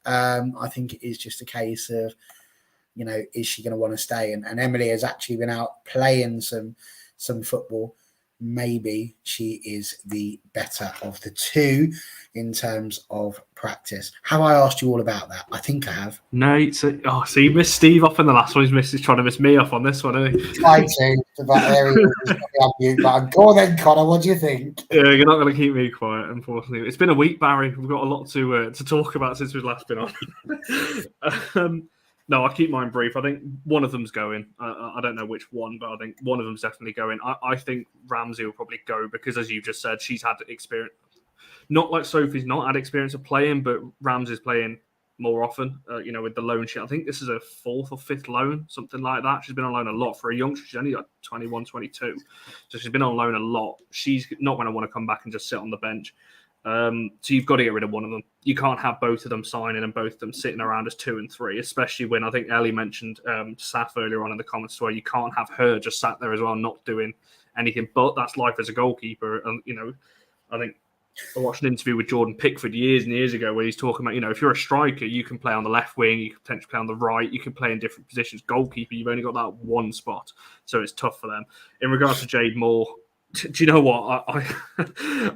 I think it is just a case of, you know, is she going to want to stay? And Emily has actually been out playing some football. Maybe she is the better of the two in terms of practice. Have I asked you all about that? I think I have. No, so you missed Steve off in the last one. He's trying to miss me off on this one, isn't he? Try to, but there he is. But go on then, Connor. What do you think? Yeah, you're not going to keep me quiet, unfortunately. It's been a week, Barry. We've got a lot to talk about since we've last been on. No, I'll keep mine brief. I think one of them's going. I don't know which one, but I think one of them's definitely going. I think Ramsey will probably go because, as you just said, she's had experience. Not like Sophie's not had experience of playing, but Ramsey's playing more often, with the loan sheet. I think this is her fourth or fifth loan, something like that. She's been on loan a lot for a youngster. She's only like 21, 22. So she's been on loan a lot. She's not going to want to come back and just sit on the bench. So you've got to get rid of one of them. You can't have both of them signing and both of them sitting around as 2 and 3, especially when I think Ellie mentioned Saf earlier on in the comments where you can't have her just sat there as well, not doing anything. But that's life as a goalkeeper. And, I think I watched an interview with Jordan Pickford years and years ago where he's talking about, if you're a striker, you can play on the left wing, you can potentially play on the right, you can play in different positions. Goalkeeper, you've only got that one spot. So it's tough for them. In regards to Jade Moore, do you know what?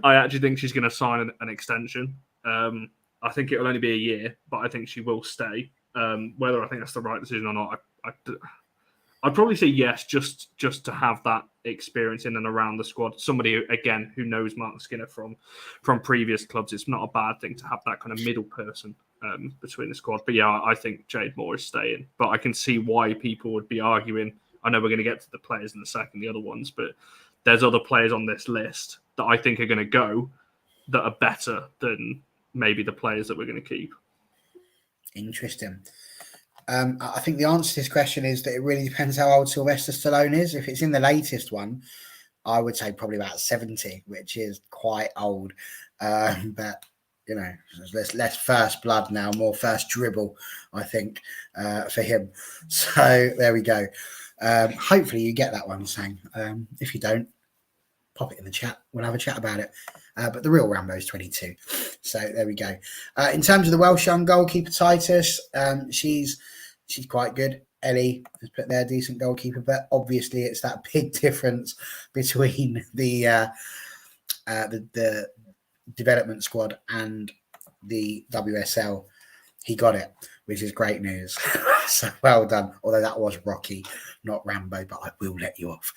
I actually think she's going to sign an extension. I think it'll only be a year, but I think she will stay. Whether I think that's the right decision or not, I'd probably say yes, just to have that experience in and around the squad. Somebody, again, who knows Mark Skinner from previous clubs. It's not a bad thing to have that kind of middle person between the squad. But yeah, I think Jade Moore is staying. But I can see why people would be arguing. I know we're going to get to the players in a second, the other ones, but there's other players on this list that I think are going to go that are better than maybe the players that we're going to keep. Interesting. I think the answer to this question is that it really depends how old Sylvester Stallone is. If it's in the latest one, I would say probably about 70, which is quite old. But, less first blood now, more first dribble, I think, for him. So there we go. Hopefully you get that one, Sang. If you don't, pop it in the chat. We'll have a chat about it. But the real Rambo is 22. So there we go. In terms of the Welsh young goalkeeper, Titus, she's quite good. Ellie has put there decent goalkeeper, but obviously it's that big difference between the development squad and the WSL. He got it, which is great news. So well done. Although that was Rocky, not Rambo, but I will let you off.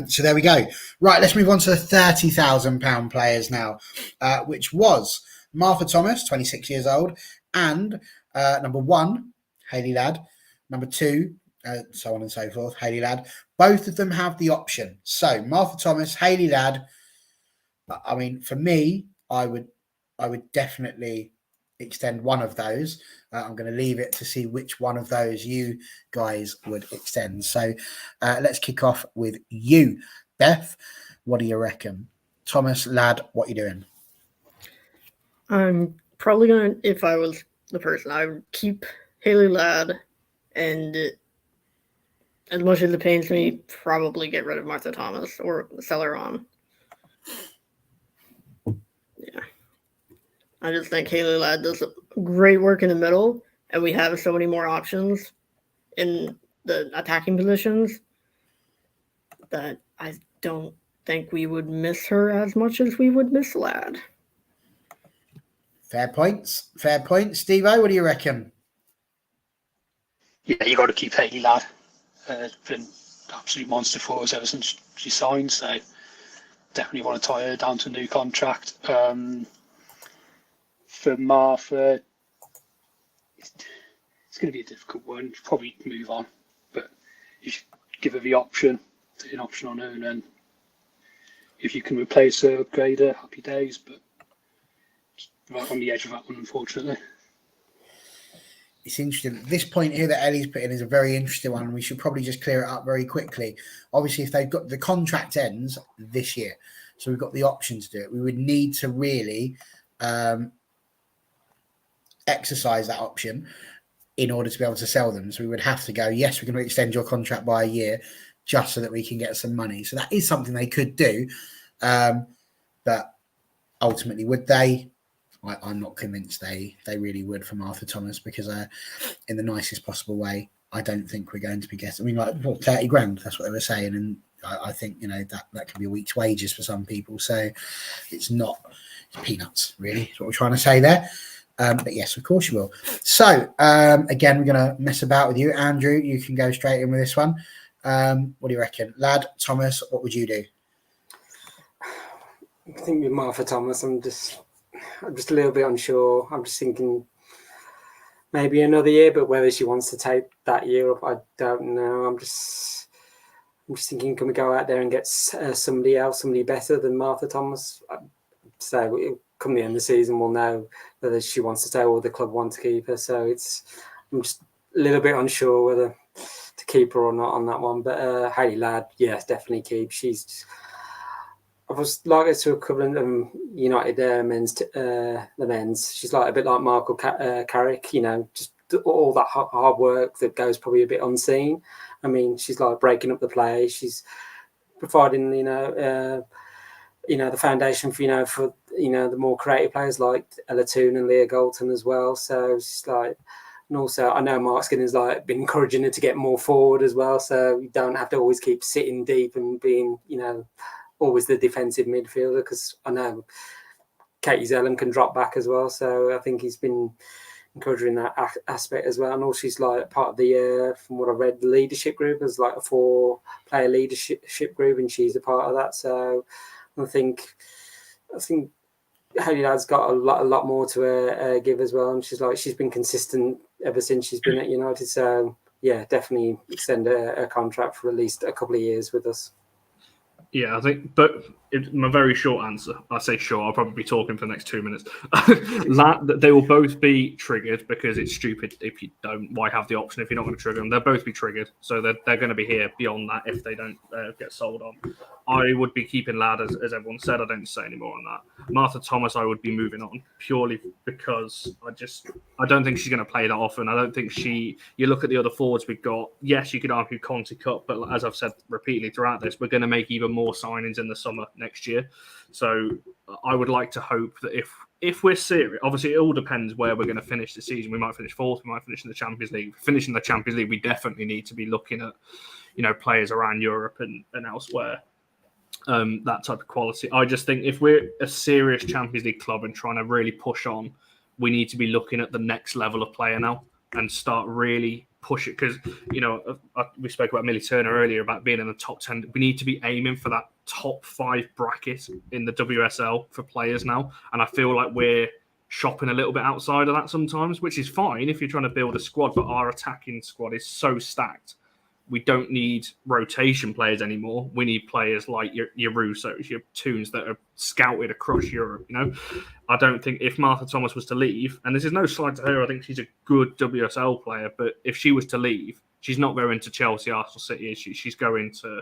So there we go. Right, let's move on to the £30,000 players now, which was Martha Thomas, 26 years old, and number 1, Hayley Ladd, number 2, so on and so forth, Hayley Ladd. Both of them have the option. So Martha Thomas, Hayley Ladd. I mean, for me, I would definitely extend one of those. I'm going to leave it to see which one of those you guys would extend. So let's kick off with you, Beth. What do you reckon? Thomas, Lad, what are you doing? I'm probably going to, if I was the person, I would keep Haley Ladd, and as much as it pains me, probably get rid of Martha Thomas or sell her on. Yeah. I just think Haley Ladd does great work in the middle, and we have so many more options in the attacking positions that I don't think we would miss her as much as we would miss Ladd. Fair points. Fair points. Steve-O, what do you reckon? Yeah, you got to keep Haley Ladd. Been absolute monster for us ever since she signed, so definitely want to tie her down to a new contract. For Martha, it's going to be a difficult one. Probably move on, but you should give her the option, take an option on her, and then if you can replace her, upgrade her, happy days. But right on the edge of that one, unfortunately. It's interesting. This point here that Ellie's put in is a very interesting one, and we should probably just clear it up very quickly. Obviously, if they've got the contract ends this year, so we've got the option to do it, we would need to really exercise that option in order to be able to sell them. So we would have to go, yes, we're going to extend your contract by a year just so that we can get some money. So that is something they could do. But ultimately, would they? I'm not convinced they really would for Martha Thomas, because in the nicest possible way, I don't think we're going to be getting, I mean, like, what, 30 grand, that's what they were saying. And I think, you know, that can be a week's wages for some people. So it's peanuts, really, is what we're trying to say there. But yes, of course you will. So again, we're going to mess about with you. Andrew, you can go straight in with this one. What do you reckon? Lad, Thomas, what would you do? I think with Martha Thomas, I'm just a little bit unsure. I'm just thinking maybe another year, but whether she wants to take that year up, I don't know. I'm just thinking, can we go out there and get somebody else, somebody better than Martha Thomas? So come the end of the season, we'll know whether she wants to stay or the club want to keep her. So I'm just a little bit unsure whether to keep her or not on that one. But Haley Ladd, yes, definitely keep. I was like this to a couple of United the men's. She's like a bit like Michael Carrick, you know, just all that hard work that goes probably a bit unseen. I mean, she's like breaking up the play. She's providing, the foundation for the more creative players like Ella Toone and Leah Galton as well. So it's like, and also I know Mark Skinner's like been encouraging her to get more forward as well. So you don't have to always keep sitting deep and being, always the defensive midfielder, because I know Katie Zellum can drop back as well. So I think he's been encouraging that aspect as well. And also she's like part of the, from what I read, the leadership group is like a 4-player leadership group, and she's a part of that. So I think Haley Ladd's got a lot more to give as well. And she's been consistent ever since she's been at United. So yeah, definitely extend a contract for at least a couple of years with us. Yeah, I think, but my very short answer, I say sure, I'll probably be talking for the next 2 minutes. They will both be triggered, because it's stupid if you don't. Why have the option if you're not going to trigger them? They'll both be triggered, so they're going to be here beyond that if they don't get sold on. I would be keeping Ladd, as everyone said. I don't say any more on that. Martha Thomas, I would be moving on purely because I don't think she's going to play that often. I don't think you look at the other forwards we've got. Yes, you could argue Conti Cup, but as I've said repeatedly throughout this, we're going to make even more signings in the summer next year. So I would like to hope that if we're serious, obviously it all depends where we're going to finish the season. We might finish fourth, we might finish in the Champions League. Finishing the Champions League, we definitely need to be looking at, players around Europe and elsewhere. That type of quality. I just think if we're a serious Champions League club and trying to really push on, we need to be looking at the next level of player now and start really push it, because we spoke about Millie Turner earlier about being in the top 10. We need to be aiming for that top 5 bracket in the WSL for players now, and I feel like we're shopping a little bit outside of that sometimes, which is fine if you're trying to build a squad, but our attacking squad is so stacked. We don't need rotation players anymore. We need players like your Russos, your Toones that are scouted across Europe. I don't think if Martha Thomas was to leave, and this is no slight to her, I think she's a good WSL player, but if she was to leave, she's not going to Chelsea, Arsenal, City, is she? She's going to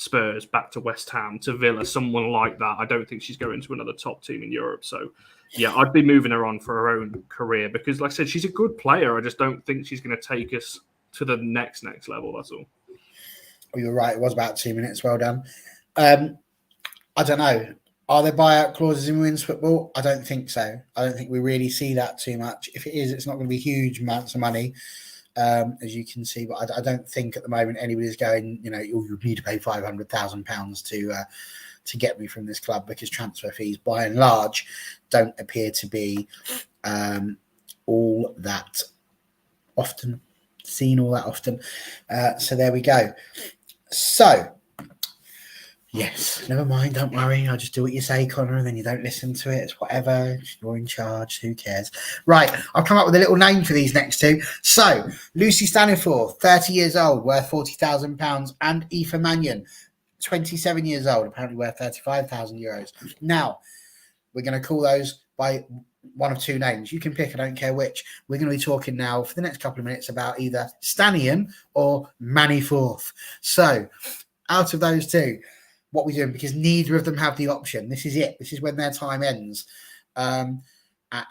Spurs, back to West Ham, to Villa, someone like that. I don't think she's going to another top team in Europe. So, yeah, I'd be moving her on for her own career because, like I said, she's a good player. I just don't think she's going to take us to the next level. That's all. Oh, you're right. It was about 2 minutes. Well done. I don't know. Are there buyout clauses in women's football? I don't think so. I don't think we really see that too much. If it is, it's not going to be huge amounts of money, as you can see. But I don't think at the moment anybody's going, you need to pay £500,000 to get me from this club, because transfer fees, by and large, don't appear to be all that often seen all that often. So there we go. So, yes, never mind, don't worry. I'll just do what you say, Connor, and then you don't listen to it. It's whatever. You're in charge. Who cares? Right, I'll come up with a little name for these next two. So, Lucy Staniforth, 30 years old, worth £40,000, and Aoife Mannion, 27 years old, apparently worth €35,000. Now, we're going to call those by one of two names. You can pick, I don't care which. We're going to be talking now for the next couple of minutes about either Stanion or Maniforth. So, out of those two, what we're doing, because neither of them have the option. This is it. This is when their time ends. And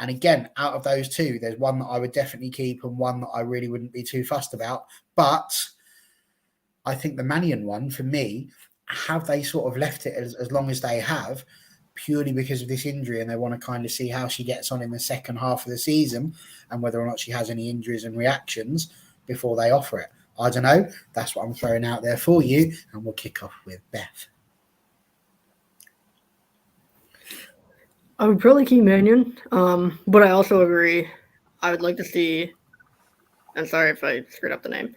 again, out of those two, there's one that I would definitely keep and one that I really wouldn't be too fussed about. But I think the Mannion one, for me, have they sort of left it as long as they have, purely because of this injury, and they want to kind of see how she gets on in the second half of the season and whether or not she has any injuries and reactions before they offer it. I don't know. That's what I'm throwing out there for you, and we'll kick off with Beth. I would probably keep Mannion, but I also agree. I would like to see, and sorry if I screwed up the name,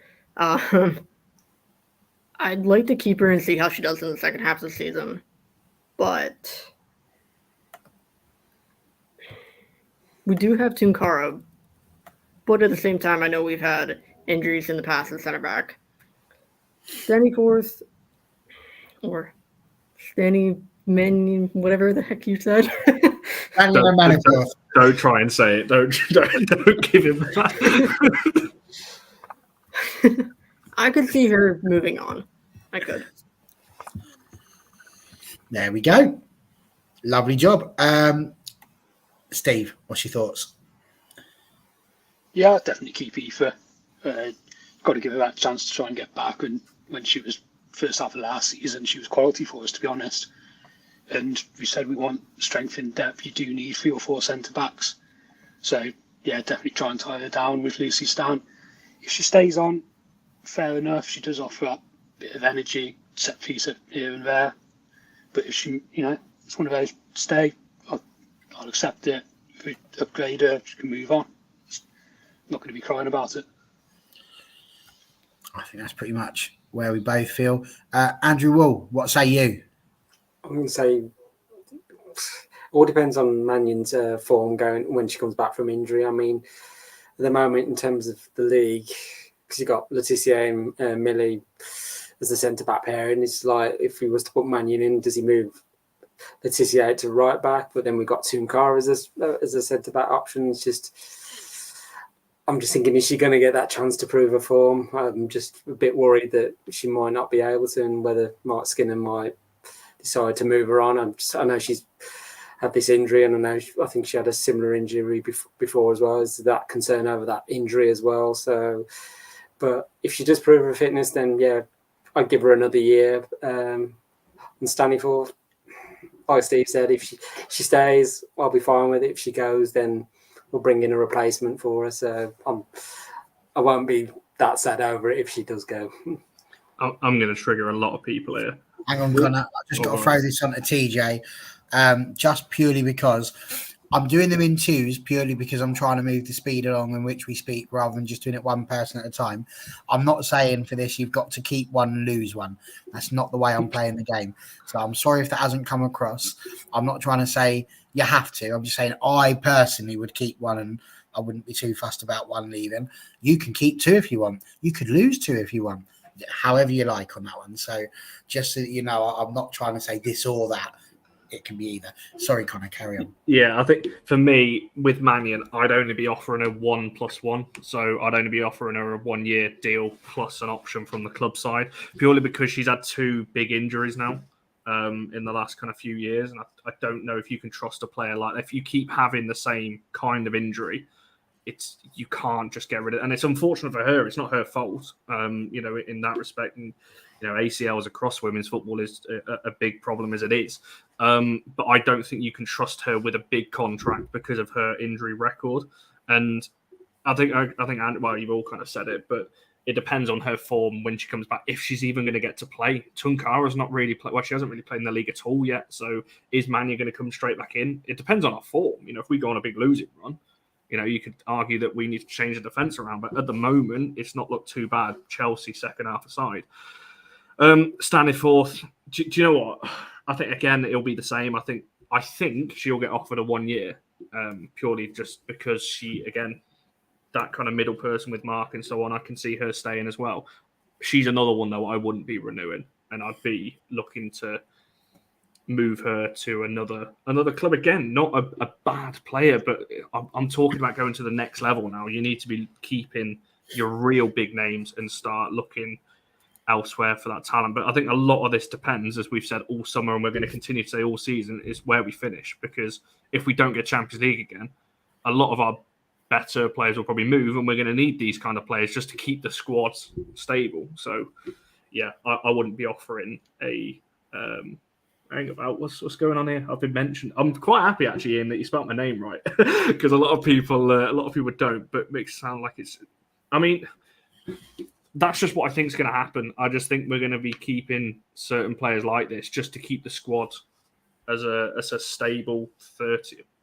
I'd like to keep her and see how she does in the second half of the season, but we do have Toone, but at the same time, I know we've had injuries in the past in center back. Staniforth, or Stanny Mannion, whatever the heck you said. Don't try and say it. Don't give him that. I could see her moving on. I could. There we go. Lovely job. Steve, what's your thoughts? Yeah, I'd definitely keep Aoife. Got to give her that chance to try and get back. And when she was first half of last season, she was quality for us, to be honest. And we said we want strength in depth. You do need 3 or 4 centre backs. So, yeah, definitely try and tie her down with Lucy Stan. If she stays on, fair enough. She does offer a bit of energy, set piece here and there. But if she, it's one of those, stay, I'll accept it. If we upgrade her, she can move on. I'm not going to be crying about it. I think that's pretty much where we both feel. Andrew Wool, what say you? I'm going to say all depends on Mannion's form going when she comes back from injury. I mean, at the moment, in terms of the league, because you've got Laetitia and Millie as the centre-back pair, and it's like, if he was to put Mannion in, does he move Laetitia out to right back? But then we've got Toone as a centre-back option. I'm just thinking, is she going to get that chance to prove her form? I'm just a bit worried that she might not be able to, and whether Mark Skinner might decide to move her on. I know she's had this injury, and I think she had a similar injury before as well. Is that concern over that injury as well? So, but if she does prove her fitness, then yeah, I'd give her another year. And Staniforth, like Steve said, if she stays, I'll be fine with it. If she goes, then we'll bring in a replacement for her. So I won't be that sad over it if she does go. I'm going to trigger a lot of people here. Hang on, Connor. I've just got to throw this on to TJ, just purely because I'm doing them in twos, purely because I'm trying to move the speed along in which we speak rather than just doing it one person at a time. I'm not saying for this you've got to keep one and lose one. That's not the way I'm playing the game. So I'm sorry if that hasn't come across. I'm not trying to say you have to. I'm just saying I personally would keep one and I wouldn't be too fussed about one leaving. You can keep 2 if you want. You could lose 2 if you want. However you like on that one. So just so that you know, I'm not trying to say this or that. it can be either. Sorry, Connor, carry on. Yeah, I think for me, with Mannion, I'd only be offering her 1+1. So I'd only be offering her a 1-year deal plus an option from the club side, purely because she's had 2 big injuries now in the last kind of few years. And I don't know if you can trust a player like that. If you keep having the same kind of injury, you can't just get rid of it. And it's unfortunate for her. It's not her fault, in that respect. And, ACLs across women's football is a big problem as it is. But I don't think you can trust her with a big contract because of her injury record. And I think, well, you've all kind of said it, but it depends on her form when she comes back, if she's even going to get to play. Tunkara's not really played. Well, she hasn't really played in the league at all yet. So is Mania going to come straight back in? It depends on our form. If we go on a big losing run, you could argue that we need to change the defence around. But at the moment, it's not looked too bad. Chelsea second half aside. Standing fourth, do you know what? I think, again, it'll be the same. I think she'll get offered a 1 year, purely just because she, again, that kind of middle person with Mark and so on, I can see her staying as well. She's another one, though, I wouldn't be renewing, and I'd be looking to move her to another club. Again, not a bad player, but I'm talking about going to the next level now. You need to be keeping your real big names and start looking elsewhere for that talent. But I think a lot of this depends, as we've said all summer, and we're going to continue to say all season, is where we finish. Because if we don't get Champions League again, a lot of our better players will probably move, and we're going to need these kind of players just to keep the squad stable. So, yeah, I wouldn't be offering a hang about what's going on here. I've been mentioned. I'm quite happy actually, Ian, that you spelled my name right, because a lot of people don't, but makes it sound like it's. I mean, that's just what I think is going to happen. I just think we're going to be keeping certain players like this just to keep the squad as a stable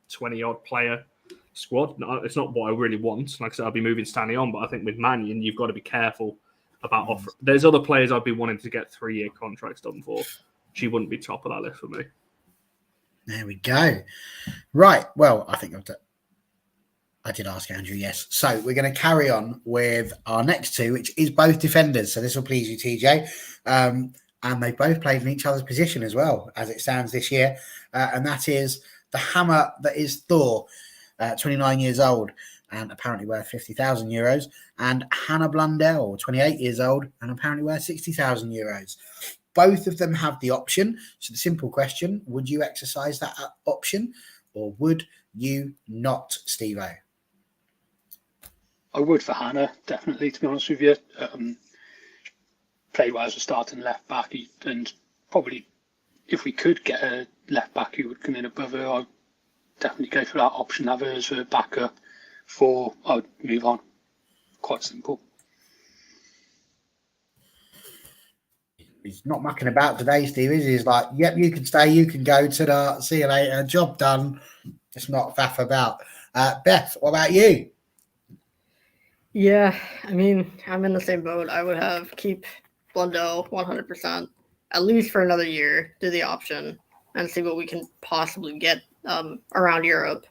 20 odd player squad. No, it's not what I really want. Like I said, I'll be moving Stanley on, but I think with Mannion, you've got to be careful about offering. There's other players I'd be wanting to get 3-year contracts done for. She wouldn't be top of that list for me. There we go. Right. Well, I think I did ask Andrew, yes. So we're going to carry on with our next two, which is both defenders. So this will please you, TJ. And they both played in each other's position as well, as it stands this year. And that is the hammer that is Thor, 29 years old and apparently worth 50,000 euros. And Hannah Blundell, 28 years old and apparently worth 60,000 euros. Both of them have the option. So the simple question, would you exercise that option or would you not, Steve-O? I would for Hannah, definitely, to be honest with you. Played well as a starting left back, and probably if we could get a left back who would come in above her, I'd definitely go for that option, have her as her backup for I would move on. Quite simple. He's not mucking about today, Steve, is he? He's like, yep, you can stay, you can go to the see you later, job done. It's not faff about. Beth, what about you? Yeah, I mean, I'm in the same boat. I would keep Blundell 100%, at least for another year, do the option, and see what we can possibly get around Europe.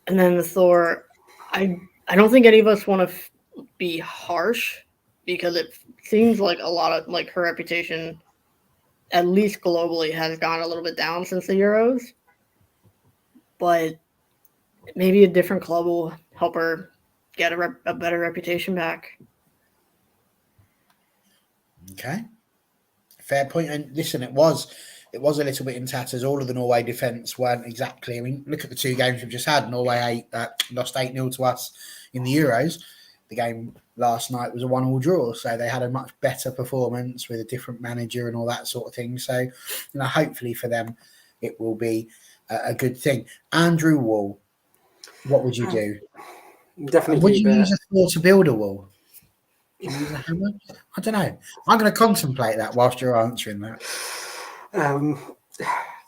And then the Thor, I don't think any of us want to be harsh, because it seems like a lot of her reputation, at least globally, has gone a little bit down since the Euros. But maybe a different club will help her get a better reputation back. Okay, fair point. And listen, it was a little bit in tatters. All of the Norway defence weren't exactly. I mean, look at the two games we've just had. Norway lost 8-0 to us in the Euros. The game last night was a 1-1 draw, so they had a much better performance with a different manager and all that sort of thing. So, hopefully for them, it will be a good thing. Andrew Wall, what would you do? Definitely. Would you use a Thor to build a wall? Use a hammer? I don't know. I'm going to contemplate that whilst you're answering that.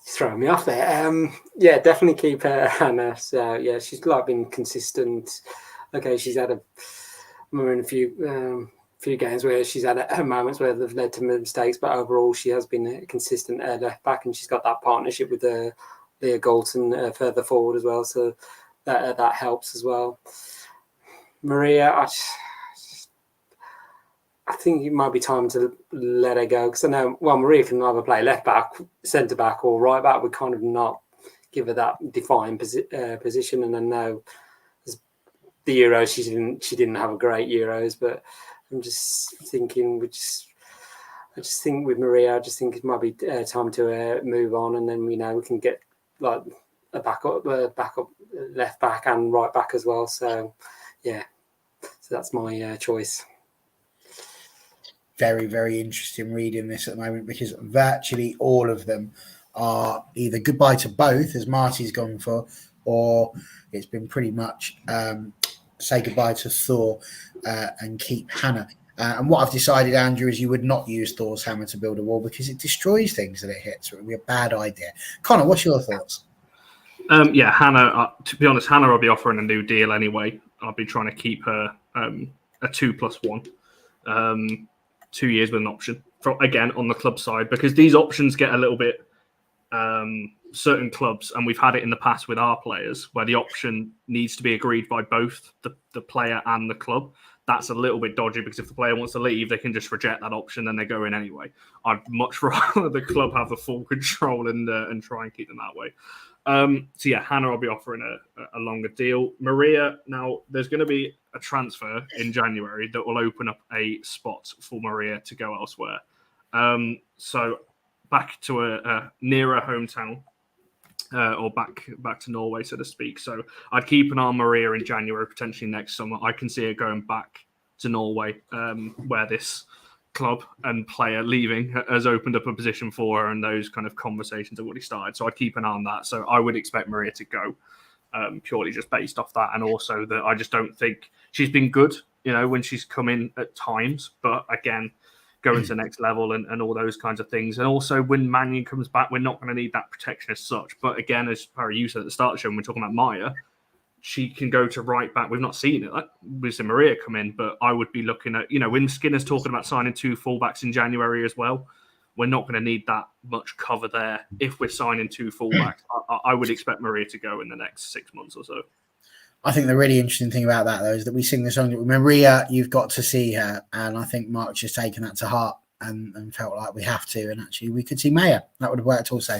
Throwing me off there. Yeah, definitely keep Hannah. So yeah, she's been consistent. Okay, she's had a few games where she's had her moments where they've led to mistakes, but overall she has been a consistent left back, and she's got that partnership with Leah Galton further forward as well. So that helps as well. Maria, I think it might be time to let her go, because I know, well, Maria can either play left back, centre back, or right back. We kind of not give her that defined position. And I know the Euros, she didn't have a great Euros, but I'm just thinking I just think with Maria, I just think it might be time to move on, and then we can get like a backup left back and right back as well. So yeah, so that's my choice. Very, very interesting reading this at the moment, because virtually all of them are either goodbye to both, as Marty's gone for, or it's been pretty much say goodbye to Thor and keep Hannah. And what I've decided, Andrew, is you would not use Thor's hammer to build a wall because it destroys things that it hits. It would be a bad idea. Connor, what's your thoughts? Yeah, Hannah, to be honest, Hannah, I'll be offering a new deal anyway. I'll be trying to keep her a 2+1. 2 years with an option, again, on the club side, because these options get a little bit certain clubs, and we've had it in the past with our players, where the option needs to be agreed by both the player and the club. That's a little bit dodgy, because if the player wants to leave, they can just reject that option and they go in anyway. I'd much rather the club have the full control and try and keep them that way. So yeah, Hannah, I'll be offering a longer deal. Maria, now there's going to be a transfer in January that will open up a spot for Maria to go elsewhere. So back to a nearer hometown, or back to Norway, so to speak. So I'd keep an eye on Maria in January, potentially next summer. I can see her going back to Norway, where this club and player leaving has opened up a position for her, and those kind of conversations have already started. So I'd keep an eye on that. So I would expect Maria to go, purely just based off that, and also that I just don't think she's been good, when she's come in at times. But again, going to the next level and all those kinds of things. And also when Mannion comes back, we're not going to need that protection as such. But again, as Parry, you said at the start of the show, when we're talking about Maya, she can go to right back. We've not seen it. We've seen Maria come in, but I would be looking at, when Skinner's talking about signing 2 fullbacks in January as well, we're not going to need that much cover there. If we're signing 2 fullbacks, I would expect Maria to go in the next 6 months or so. I think the really interesting thing about that, though, is that we sing the song, Maria, you've got to see her. And I think Mark's just taken that to heart and felt like we have to. And actually, we could see Maya. That would have worked also.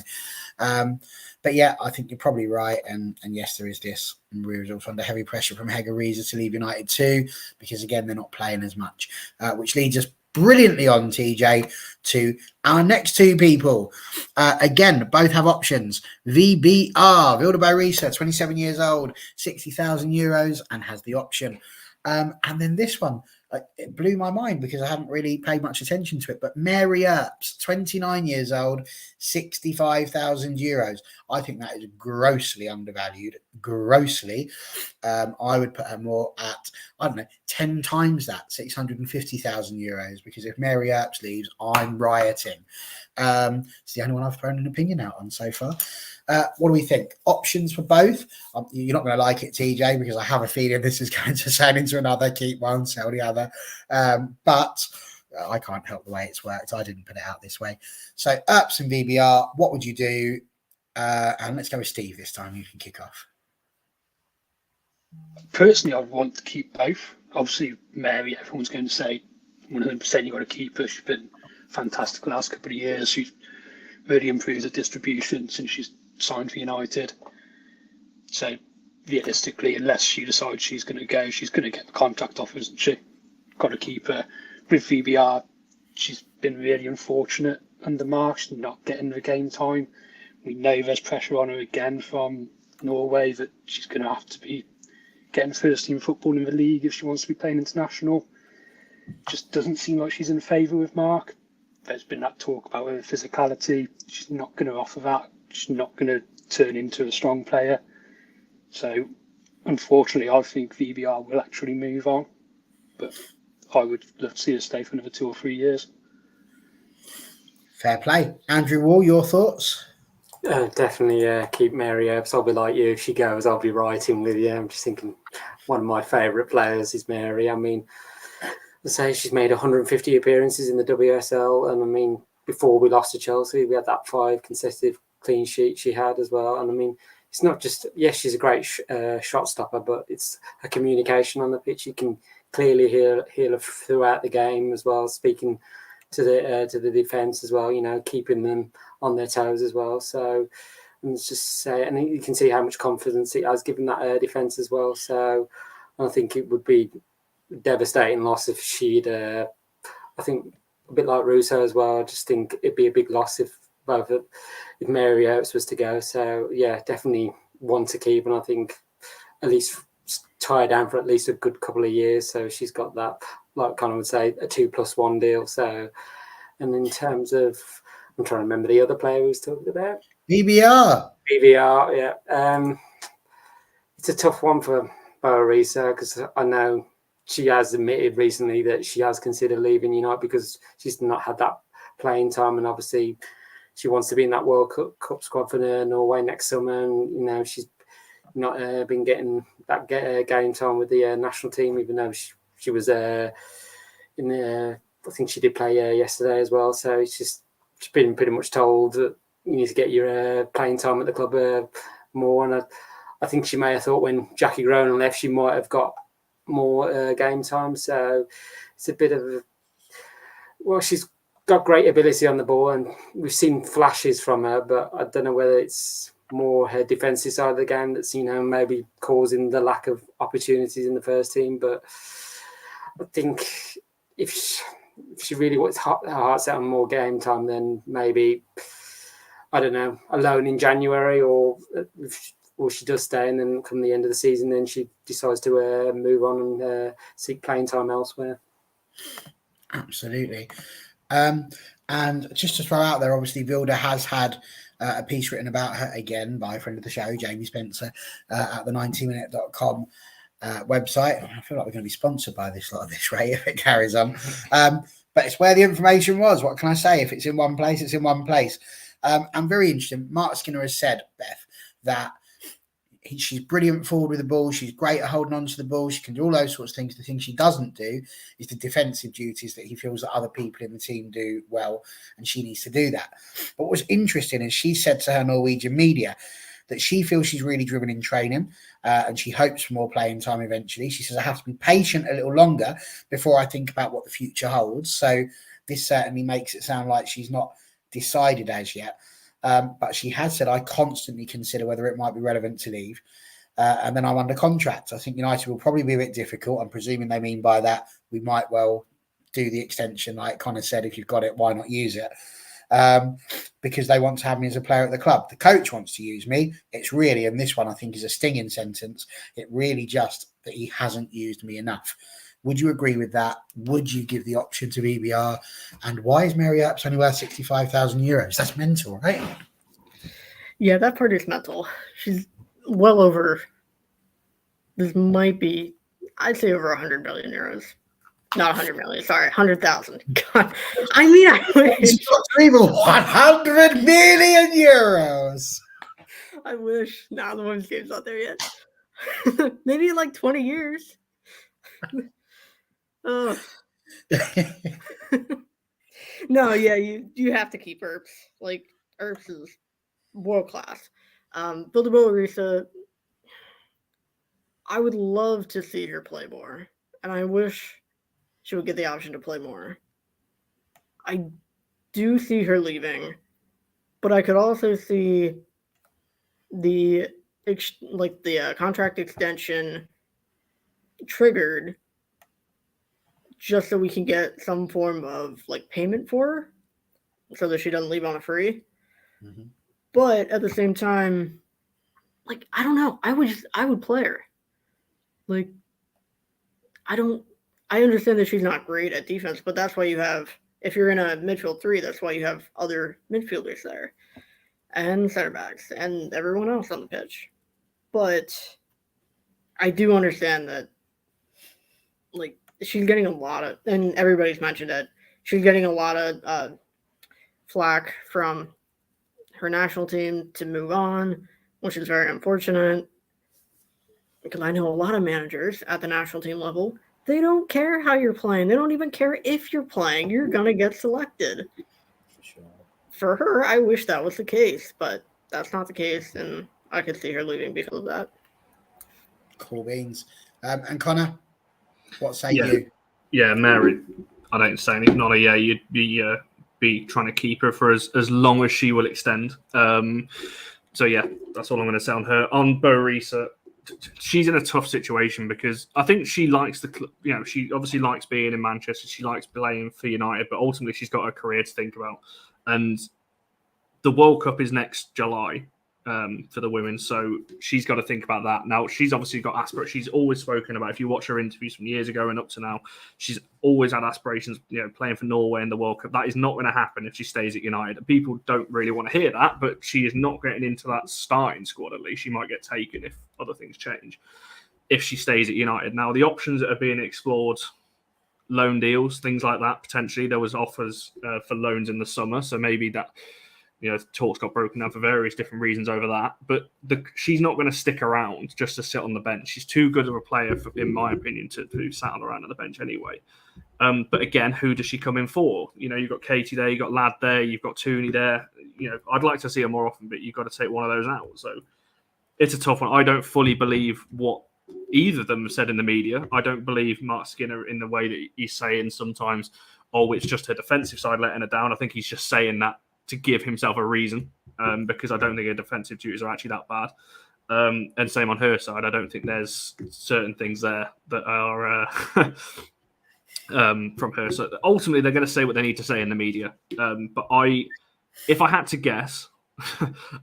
But yeah, I think you're probably right. And yes, there is this. Maria is also under heavy pressure from Hege Riise to leave United too, because again, they're not playing as much, which leads us brilliantly on, TJ, to our next 2 people. Again, both have options. VBR, Vilde by Riise, 27 years old, 60,000 euros, and has the option. And then this one, it blew my mind because I haven't really paid much attention to it. But Mary Earps, 29 years old, 65,000 euros. I think that is grossly undervalued. Grossly. I would put her more at, 10 times that, 650,000 euros. Because if Mary Earps leaves, I'm rioting. It's the only one I've thrown an opinion out on so far. What do we think? Options for both? You're not going to like it, TJ, because I have a feeling this is going to turn into another keep one, sell the other. But I can't help the way it's worked. I didn't put it out this way. So Earps and VBR, what would you do? And let's go with Steve this time. You can kick off. Personally, I'd want to keep both. Obviously, Mary, everyone's going to say 100% you've got to keep her. She's been fantastic the last couple of years. She's really improved the distribution since she's signed for United. So realistically, unless she decides she's going to go, she's going to get the contract offer, isn't she? Got to keep her. With VBR, she's been really unfortunate under Mark. She's not getting the game time. We know there's pressure on her again from Norway that she's going to have to be getting first team football in the league if she wants to be playing international. Just doesn't seem like she's in favour with Mark. There's been that talk about her physicality. She's not going to offer that. She's not going to turn into a strong player. So, unfortunately, I think VBR will actually move on. But I would love to see her stay for another 2 or 3 years. Fair play. Andrew Wall, your thoughts? Definitely keep Mary Earps. I'll be like you. If she goes, I'll be writing with you. I'm just thinking one of my favourite players is Mary. I mean, I say she's made 150 appearances in the WSL. And I mean, before we lost to Chelsea, we had that 5 consecutive clean sheet she had as well. And I mean, it's not just, yes, she's a great shot stopper, but it's her communication on the pitch. She can clearly heal throughout the game as well, speaking to the defence as well, keeping them on their toes as well. So, and it's just say, and you can see how much confidence it has given that defence as well. So, I think it would be a devastating loss if she'd. I think a bit like Russo as well. I just think it'd be a big loss if Mary Earps was to go. So yeah, definitely one to keep, and I think at least tie her down for at least a good couple of years. So she's got that, like Connor would say, a 2+1 deal. So, and in terms of, I'm trying to remember the other player we was talking about. BBR, yeah. It's a tough one for Arisa because I know she has admitted recently that she has considered leaving United because she's not had that playing time, and obviously she wants to be in that World Cup squad for Norway next summer. And she's not been getting that game time with the national team, even though she was in the. I think she did play yesterday as well. So she's been pretty much told that you need to get your playing time at the club more. And I think she may have thought when Jackie Groen left, she might have got more game time. So it's a bit of she's got great ability on the ball, and we've seen flashes from her, but I don't know whether it's more her defensive side of the game that's maybe causing the lack of opportunities in the first team. But I think if she really wants her heart set on more game time, then maybe, I don't know, a loan in January, or she does stay, and then come the end of the season, then she decides to move on and seek playing time elsewhere. Absolutely. And just to throw out there, obviously, Vilda has had a piece written about her again by a friend of the show, Jamie Spencer, at the 90minute.com website. I feel like we're going to be sponsored by this lot of this, Ray, if it carries on. But it's where the information was. What can I say? If it's in one place, it's in one place. And very interesting. Mark Skinner has said, Beth, that she's brilliant forward with the ball. She's great at holding on to the ball. She can do all those sorts of things. The thing she doesn't do is the defensive duties that he feels that other people in the team do well, and she needs to do that. But what's interesting is she said to her Norwegian media that she feels she's really driven in training, and she hopes for more playing time eventually. She says, I have to be patient a little longer before I think about what the future holds. So this certainly makes it sound like she's not decided as yet. But she has said, I constantly consider whether it might be relevant to leave. And then I'm under contract. I think United will probably be a bit difficult. I'm presuming they mean by that we might well do the extension. Like Connor said, if you've got it, why not use it? Because they want to have me as a player at the club. The coach wants to use me. It's really, and this one I think is a stinging sentence, it really just that he hasn't used me enough. Would you agree with that? Would you give the option to BBR? And why is Mary Earps only worth €65,000? That's mental, right? Yeah, that part is mental. She's well over. This might be, I'd say, over 100 million euros. Not 100 million. Sorry, 100,000. God, I mean, I wish. It's not even 100 million euros. I wish. Nah, the women's game's not there yet. Maybe in like 20 years. Oh. No, yeah, you have to keep Earps. Like, Earps is world class. Vilda Arisa, I would love to see her play more, and I wish she would get the option to play more. I do see her leaving, but I could also see the contract extension triggered just so we can get some form of like payment for her so that she doesn't leave on a free. Mm-hmm. But at the same time, like, I don't know, I would play her. Like, I understand that she's not great at defense, but that's why you have, if you're in a midfield 3, that's why you have other midfielders there and center backs and everyone else on the pitch. But I do understand that, like, she's getting a lot of, and everybody's mentioned it, she's getting a lot of flack from her national team to move on, which is very unfortunate, because I know a lot of managers at the national team level, they don't care how you're playing. They don't even care if you're playing. You're going to get selected. Sure. For her, I wish that was the case, but that's not the case, and I could see her leaving because of that. Cool beans. And Connor? What say you? Yeah, Mary, I don't say anything. Not a yeah. You'd be trying to keep her for as long as she will extend. So yeah, that's all I'm going to say on her. On Borisa, she's in a tough situation because I think she likes she obviously likes being in Manchester. She likes playing for United, but ultimately she's got a career to think about. And the World Cup is next July for the women, so she's got to think about that. Now, she's obviously got aspirations. She's always spoken about, if you watch her interviews from years ago and up to now, she's always had aspirations, playing for Norway in the World Cup. That is not going to happen if she stays at United. People don't really want to hear that, but she is not getting into that starting squad, at least. She might get taken if other things change, if she stays at United. Now, the options that are being explored, loan deals, things like that, potentially. There was offers for loans in the summer, so maybe that... talks got broken down for various different reasons over that. But she's not going to stick around just to sit on the bench. She's too good of a player, in my opinion, to sat around on the bench anyway. But again, who does she come in for? You've got Katie there, you've got Ladd there, you've got Toone there. I'd like to see her more often, but you've got to take one of those out. So it's a tough one. I don't fully believe what either of them have said in the media. I don't believe Mark Skinner in the way that he's saying sometimes, it's just her defensive side letting her down. I think he's just saying that to give himself a reason, because I don't think her defensive duties are actually that bad. And same on her side. I don't think there's certain things there that are from her. So ultimately, they're going to say what they need to say in the media. But if I had to guess,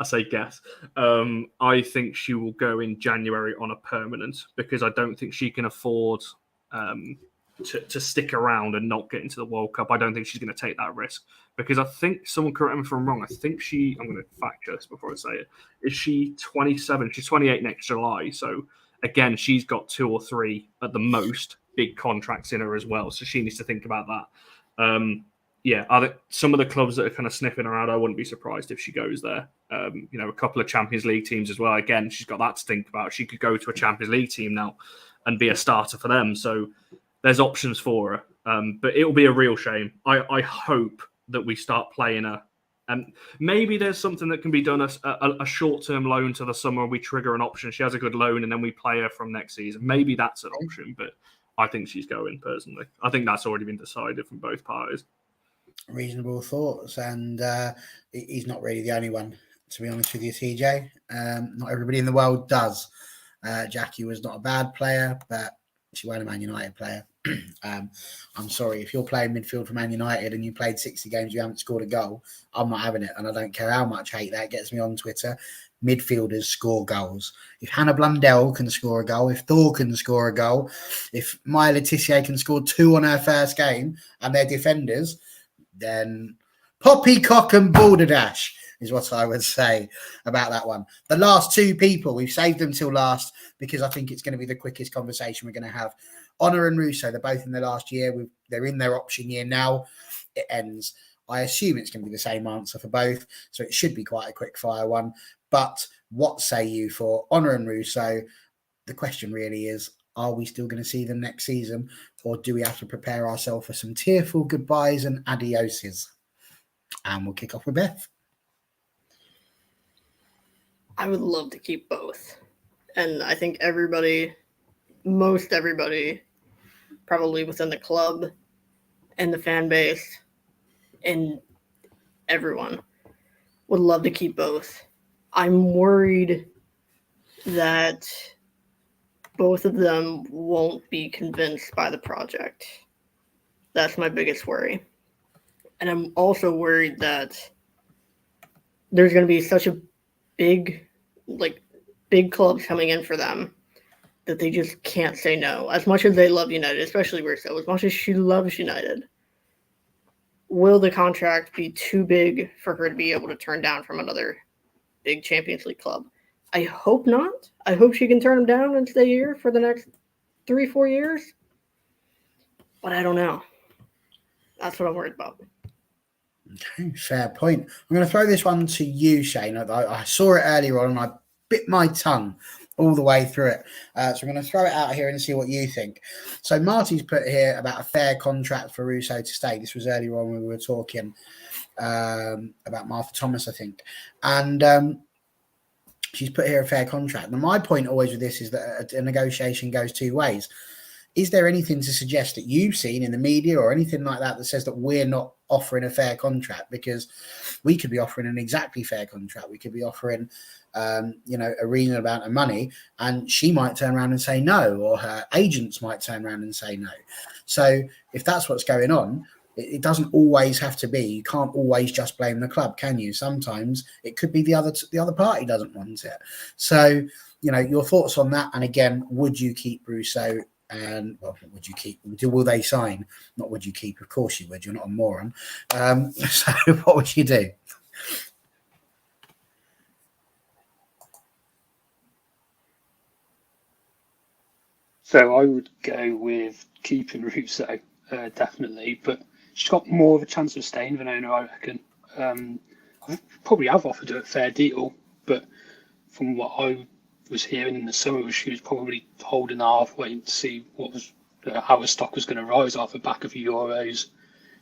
I say guess, I think she will go in January on a permanent, because I don't think she can afford to stick around and not get into the World Cup. I don't think she's going to take that risk, because I think, someone correct me if I'm wrong, I think I'm going to fact check this before I say it. Is she 27? She's 28 next July. So again, she's got 2 or 3 at the most big contracts in her as well. So she needs to think about that. Some of the clubs that are kind of sniffing around, I wouldn't be surprised if she goes there. A couple of Champions League teams as well. Again, she's got that to think about. She could go to a Champions League team now and be a starter for them. So there's options for her. But it'll be a real shame. I hope that we start playing her. And maybe there's something that can be done, a short-term loan to the summer. We trigger an option. She has a good loan, and then we play her from next season. Maybe that's an option, but I think she's going, personally. I think that's already been decided from both parties. Reasonable thoughts, and he's not really the only one, to be honest with you, TJ. Not everybody in the world does. Jackie was not a bad player, but she wasn't a Man United player. I'm sorry, if you're playing midfield for Man United and you played 60 games, you haven't scored a goal, I'm not having it, and I don't care how much hate that gets me on Twitter. Midfielders score goals. If Hannah Blundell can score a goal, if Thor can score a goal, if Maya Letitia can score 2 on her first game and they're defenders, then poppycock and balderdash is what I would say about that one. The last 2 people, we've saved them till last because I think it's going to be the quickest conversation we're going to have. Ona and Russo, they're both in their last year. They're in their option year now. It ends. I assume it's going to be the same answer for both, so it should be quite a quick fire one. But what say you for Ona and Russo? The question really is, are we still going to see them next season, or do we have to prepare ourselves for some tearful goodbyes and adioses? And we'll kick off with Beth. I would love to keep both. And I think most everybody, probably within the club and the fan base and everyone, would love to keep both. I'm worried that both of them won't be convinced by the project. That's my biggest worry. And I'm also worried that there's going to be such a big clubs coming in for them that they just can't say no. As much as they love United, especially Russo, as much as she loves United, will the contract be too big for her to be able to turn down from another big Champions League club? I hope not. I hope she can turn them down and stay here for the next 3-4 years. But I don't know. That's what I'm worried about. Okay, fair point. I'm going to throw this one to you, Shane. I saw it earlier on and I bit my tongue all the way through it. So I'm going to throw it out here and see what you think. So Marty's put here about a fair contract for Russo to stay. This was earlier on when we were talking about Martha Thomas, I think. And she's put here a fair contract. Now, my point always with this is that a negotiation goes 2 ways. is there anything to suggest that you've seen in the media or anything like that that says that we're not offering a fair contract? Because we could be offering an exactly fair contract. We could be offering, a reasonable amount of money, and she might turn around and say no, or her agents might turn around and say no. So if that's what's going on, it doesn't always have to be. You can't always just blame the club, can you? Sometimes it could be the other party doesn't want it. So, your thoughts on that? And again, would you keep Russo? And would you keep? Will they sign? Not would you keep? Of course you would. You're not a moron. So what would you do? So I would go with keeping Russo, definitely, but she's got more of a chance of staying than Ona, I reckon. I probably have offered her a fair deal, but from what I was hearing in the summer, she was probably holding off, waiting to see how her stock was going to rise off the back of the Euros.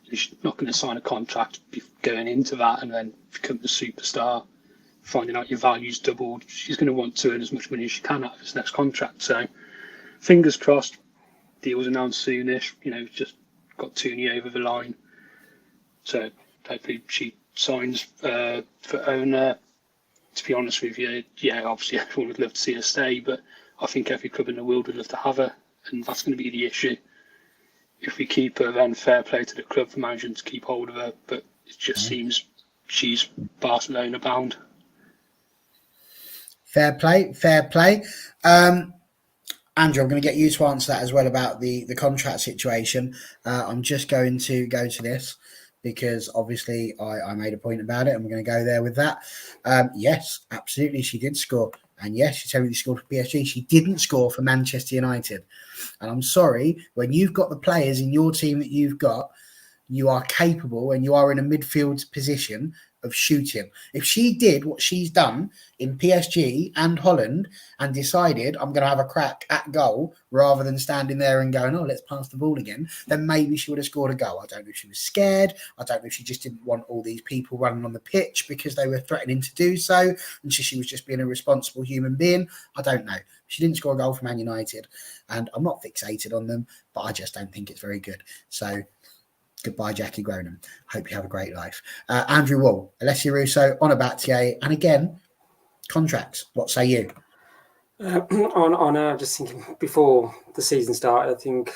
She's not going to sign a contract going into that and then become the superstar, finding out your value's doubled. She's going to want to earn as much money as she can out of this next contract. So fingers crossed, deal's announced soonish. Just got Toone over the line. So hopefully she signs for Ona. To be honest with you, obviously everyone would love to see her stay, but I think every club in the world would love to have her, and that's going to be the issue. If we keep her, then fair play to the club for managing to keep hold of her, but it just seems she's Barcelona bound. Fair play. Andrew, I'm going to get you to answer that as well about the contract situation. I'm just going to go to this because obviously I made a point about it, and we're going to go there with that. Yes, absolutely, she did score. And yes, she technically scored for PSG. She didn't score for Manchester United. And I'm sorry, when you've got the players in your team that you've got, you are capable and you are in a midfield position of shooting. If she did what she's done in PSG and Holland and decided I'm going to have a crack at goal rather than standing there and going, let's pass the ball again, then maybe she would have scored a goal. I don't know if she was scared. I don't know if she just didn't want all these people running on the pitch because they were threatening to do so, and she was just being a responsible human being. I don't know. She didn't score a goal for Man United, and I'm not fixated on them, but I just don't think it's very good. So goodbye, Jackie Groenham. Hope you have a great life. Andrew Wall, Alessia Russo, Ona Battle, and again, contracts. What say you? On just thinking before the season started, I think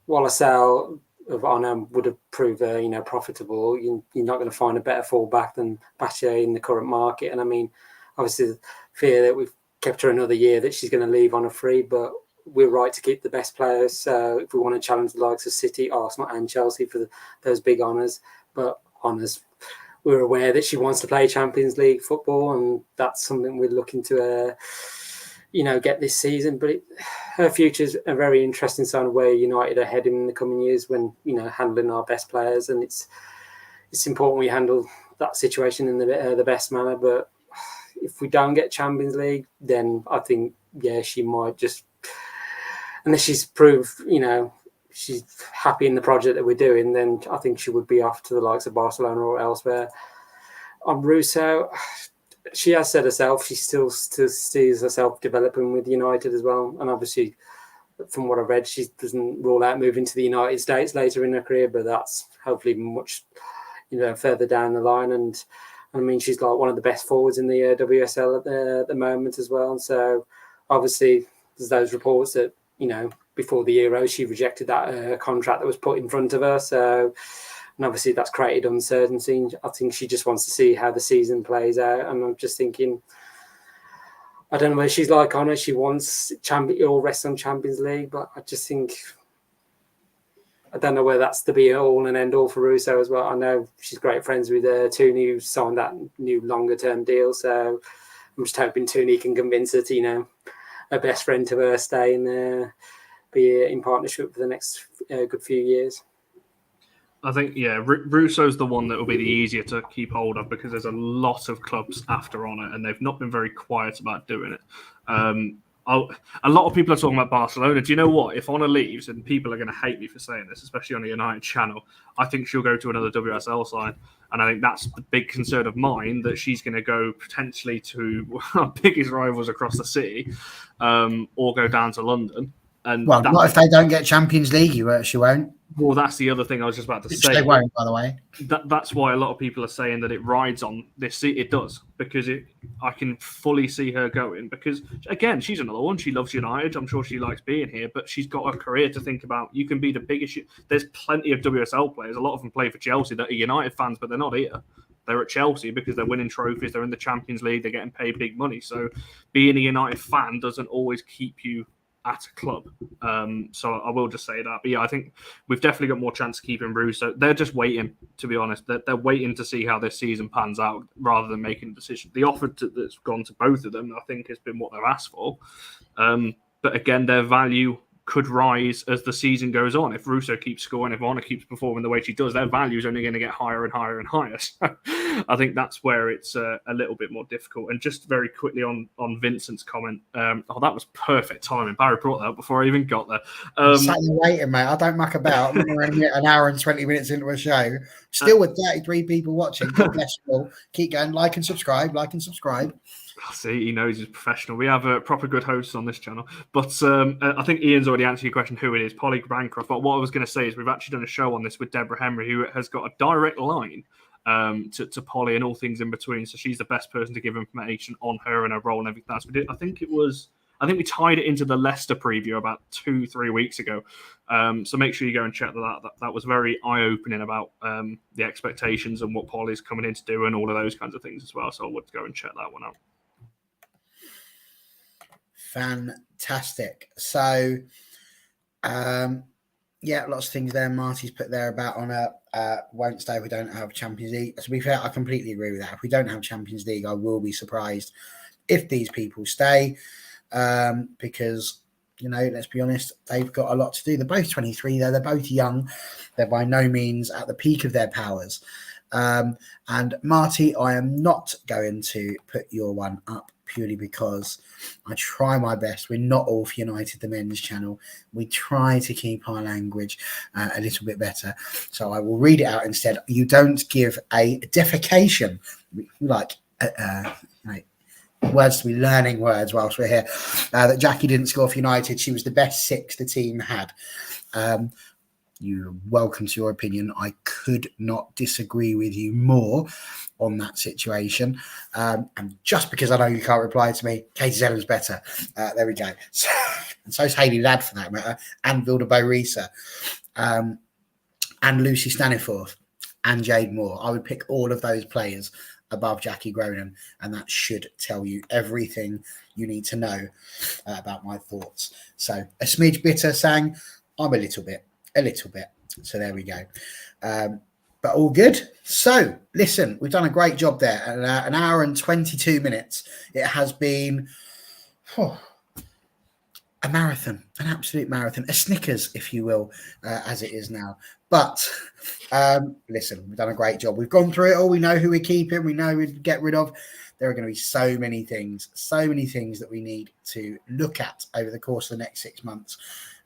while a sale of Ona would have proved, profitable, you're not going to find a better fallback than Battle in the current market. And I mean, obviously, the fear that we've kept her another year that she's going to leave on a free, but we're right to keep the best players. So if we want to challenge the likes of City, Arsenal and Chelsea for those big honours, but honours, we're aware that she wants to play Champions League football, and that's something we're looking to, get this season. But her future's a very interesting sign of where United are heading in the coming years when, handling our best players. And it's important we handle that situation in the best manner. But if we don't get Champions League, then I think, she might just... Unless she's proved, she's happy in the project that we're doing, then I think she would be off to the likes of Barcelona or elsewhere. On Russo, she has said herself she still sees herself developing with United as well. And obviously, from what I've read, she doesn't rule out moving to the United States later in her career, but that's hopefully much, further down the line. And I mean, she's like one of the best forwards in the WSL at the moment as well. So obviously, there's those reports that, before the Euros, she rejected that contract that was put in front of her. So, and obviously that's created uncertainty. I think she just wants to see how the season plays out. And I'm just thinking, I don't know whether she's like Ona. She wants all rest on Champions League, but I just think, I don't know whether that's the be all and end all for Russo as well. I know she's great friends with Toone, who signed that new longer term deal. So I'm just hoping Toone can convince her to, her best friend to her stay and be in partnership for the next good few years. I think, Russo's the one that will be the easier to keep hold of because there's a lot of clubs after Ona and they've not been very quiet about doing it. A lot of people are talking about Barcelona. Do you know what? If Ona leaves, and people are going to hate me for saying this, especially on a United channel, I think she'll go to another WSL side. And I think that's the big concern of mine, that she's going to go potentially to our biggest rivals across the city or go down to London. And Well, not if they don't get Champions League, she won't. Well, that's the other thing I was just about to say. They won't, by the way. That's why a lot of people are saying that it rides on this. It does, because I can fully see her going. Because again, she's another one. She loves United. I'm sure she likes being here, but she's got a career to think about. You can be the biggest. There's plenty of WSL players. A lot of them play for Chelsea that are United fans, but they're not here. They're at Chelsea because they're winning trophies. They're in the Champions League. They're getting paid big money. So being a United fan doesn't always keep you at a club. So I will just say that. But yeah, I think we've definitely got more chance of keeping Russo. They're just waiting, to be honest. They're waiting to see how this season pans out rather than making a decision. The offer that's gone to both of them, I think, has been what they've asked for. But again, their value could rise as the season goes on. If Russo keeps scoring, if Ona keeps performing the way she does, their value is only going to get higher and higher and higher. So I think that's where it's a little bit more difficult. And just very quickly on Vincent's comment, that was perfect timing. Barry brought that up before I even got there. Sat there waiting, mate. I don't muck about. We're only an hour and 20 minutes into a show. Still with 33 people watching. God bless you all. Keep going. Like and subscribe. See, he knows he's professional. We have proper good hosts on this channel. But I think Ian's already answered your question who it is, Polly Bancroft. But what I was going to say is we've actually done a show on this with Deborah Henry, who has got a direct line to Polly and all things in between. So she's the best person to give information on her and her role and everything else. I think we tied it into the Leicester preview about 2-3 weeks ago. So make sure you go and check that. That was very eye-opening about the expectations and what Polly's coming in to do and all of those kinds of things as well. So I would go and check that one out. Fantastic. So, lots of things there. Marty's put there about Ona won't stay if we don't have Champions League. To be fair, I completely agree with that. If we don't have Champions League, I will be surprised if these people stay because, let's be honest, they've got a lot to do. They're both 23, they're both young. They're by no means at the peak of their powers. And Marty, I am not going to put your one up purely because I try my best. We're not all for United, the men's channel. We try to keep our language a little bit better. So I will read it out instead. You don't give a defecation, words to be learning words whilst we're here, that Jackie didn't score for United. She was the best six the team had. You're welcome to your opinion. I could not disagree with you more on that situation. And just because I know you can't reply to me, Katie Zeller's better. There we go. So, and so is Hayley Ladd for that matter, and Vilda Borisa, and Lucy Staniforth, and Jade Moore. I would pick all of those players above Jackie Gronan, and that should tell you everything you need to know about my thoughts. So a smidge bitter saying I'm a little bit. So there we go. But all good. So listen, we've done a great job there. An hour and 22 minutes. It has been a marathon, an absolute marathon, a Snickers, if you will, as it is now. But listen, we've done a great job. We've gone through it all. We know who we're keeping. We know who to get rid of. There are going to be so many things that we need to look at over the course of the next 6 months.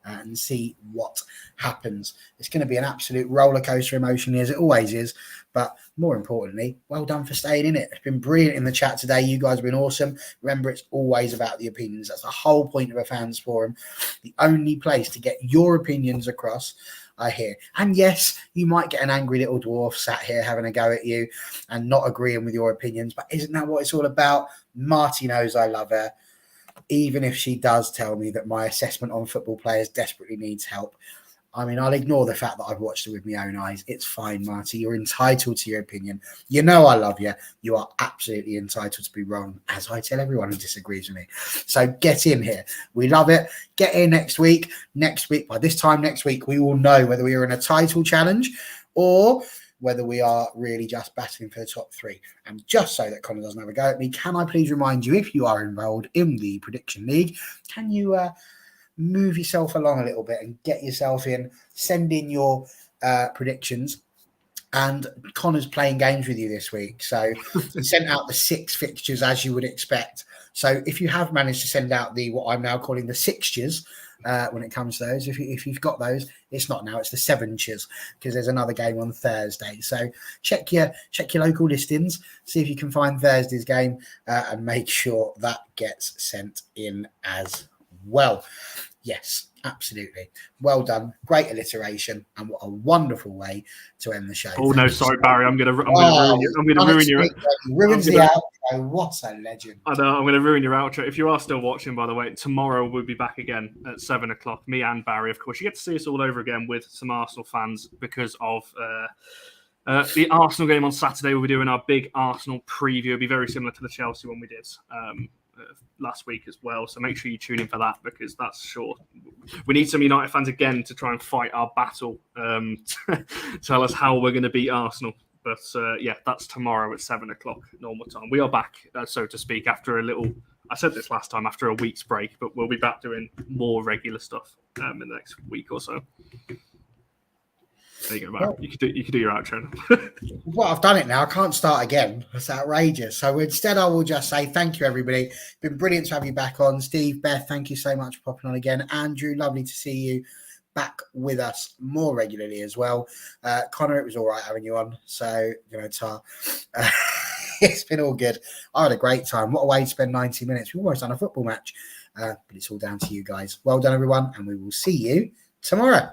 And see what happens. It's going to be an absolute roller coaster emotionally, as it always is. But more importantly, well done for staying in it. It's been brilliant in the chat today. You guys have been awesome. Remember, it's always about the opinions. That's the whole point of a fans forum. The only place to get your opinions across, I hear. And yes, you might get an angry little dwarf sat here having a go at you and not agreeing with your opinions. But isn't that what it's all about? Marty knows I love her. Even if she does tell me that my assessment on football players desperately needs help, I mean, I'll ignore the fact that I've watched it with my own eyes. It's fine, Marty. You're entitled to your opinion. You know I love you. You are absolutely entitled to be wrong, as I tell everyone who disagrees with me. So get in here. We love it. Get in next week. By this time next week, we will know whether we are in a title challenge or whether we are really just battling for the top three. And just so that Connor doesn't have a go at me, can I please remind you, if you are involved in the prediction league, can you move yourself along a little bit and get yourself in, send in your predictions. And Connor's playing games with you this week. So he sent out the 6 fixtures as you would expect. So if you have managed to send out what I'm now calling the sixtures, when it comes to those, if you've got those, it's not now, it's the 7-tures, because there's another game on Thursday. So check your local listings, see if you can find Thursday's game, and make sure that gets sent in as well. Yes, Absolutely. Well done. Great alliteration. And what a wonderful way to end the show. Oh, no, sorry, Barry. I'm going to ruin your... Ruins the outro. What a legend. I know, I'm going to ruin your outro. If you are still watching, by the way, tomorrow we'll be back again at 7 o'clock. Me and Barry, of course. You get to see us all over again with some Arsenal fans because of the Arsenal game on Saturday. We'll be doing our big Arsenal preview. It'll be very similar to the Chelsea one we did last week as well. So make sure you tune in for that because that's sure. We need some United fans again to try and fight our battle. Tell us how we're going to beat Arsenal. But yeah, that's tomorrow at 7 o'clock normal time. We are back, so to speak, after a little. I said this last time after a week's break, but we'll be back doing more regular stuff in the next week or so. There you go, Barry. Well, you could do your outro now. Well, I've done it now. I can't start again. That's outrageous. So instead, I will just say thank you, everybody. It's been brilliant to have you back on. Steve, Beth, thank you so much for popping on again. Andrew, lovely to see you back with us more regularly as well. Connor, it was all right having you on. So, it's been all good. I had a great time. What a way to spend 90 minutes. We've almost done a football match. But it's all down to you guys. Well done, everyone. And we will see you tomorrow.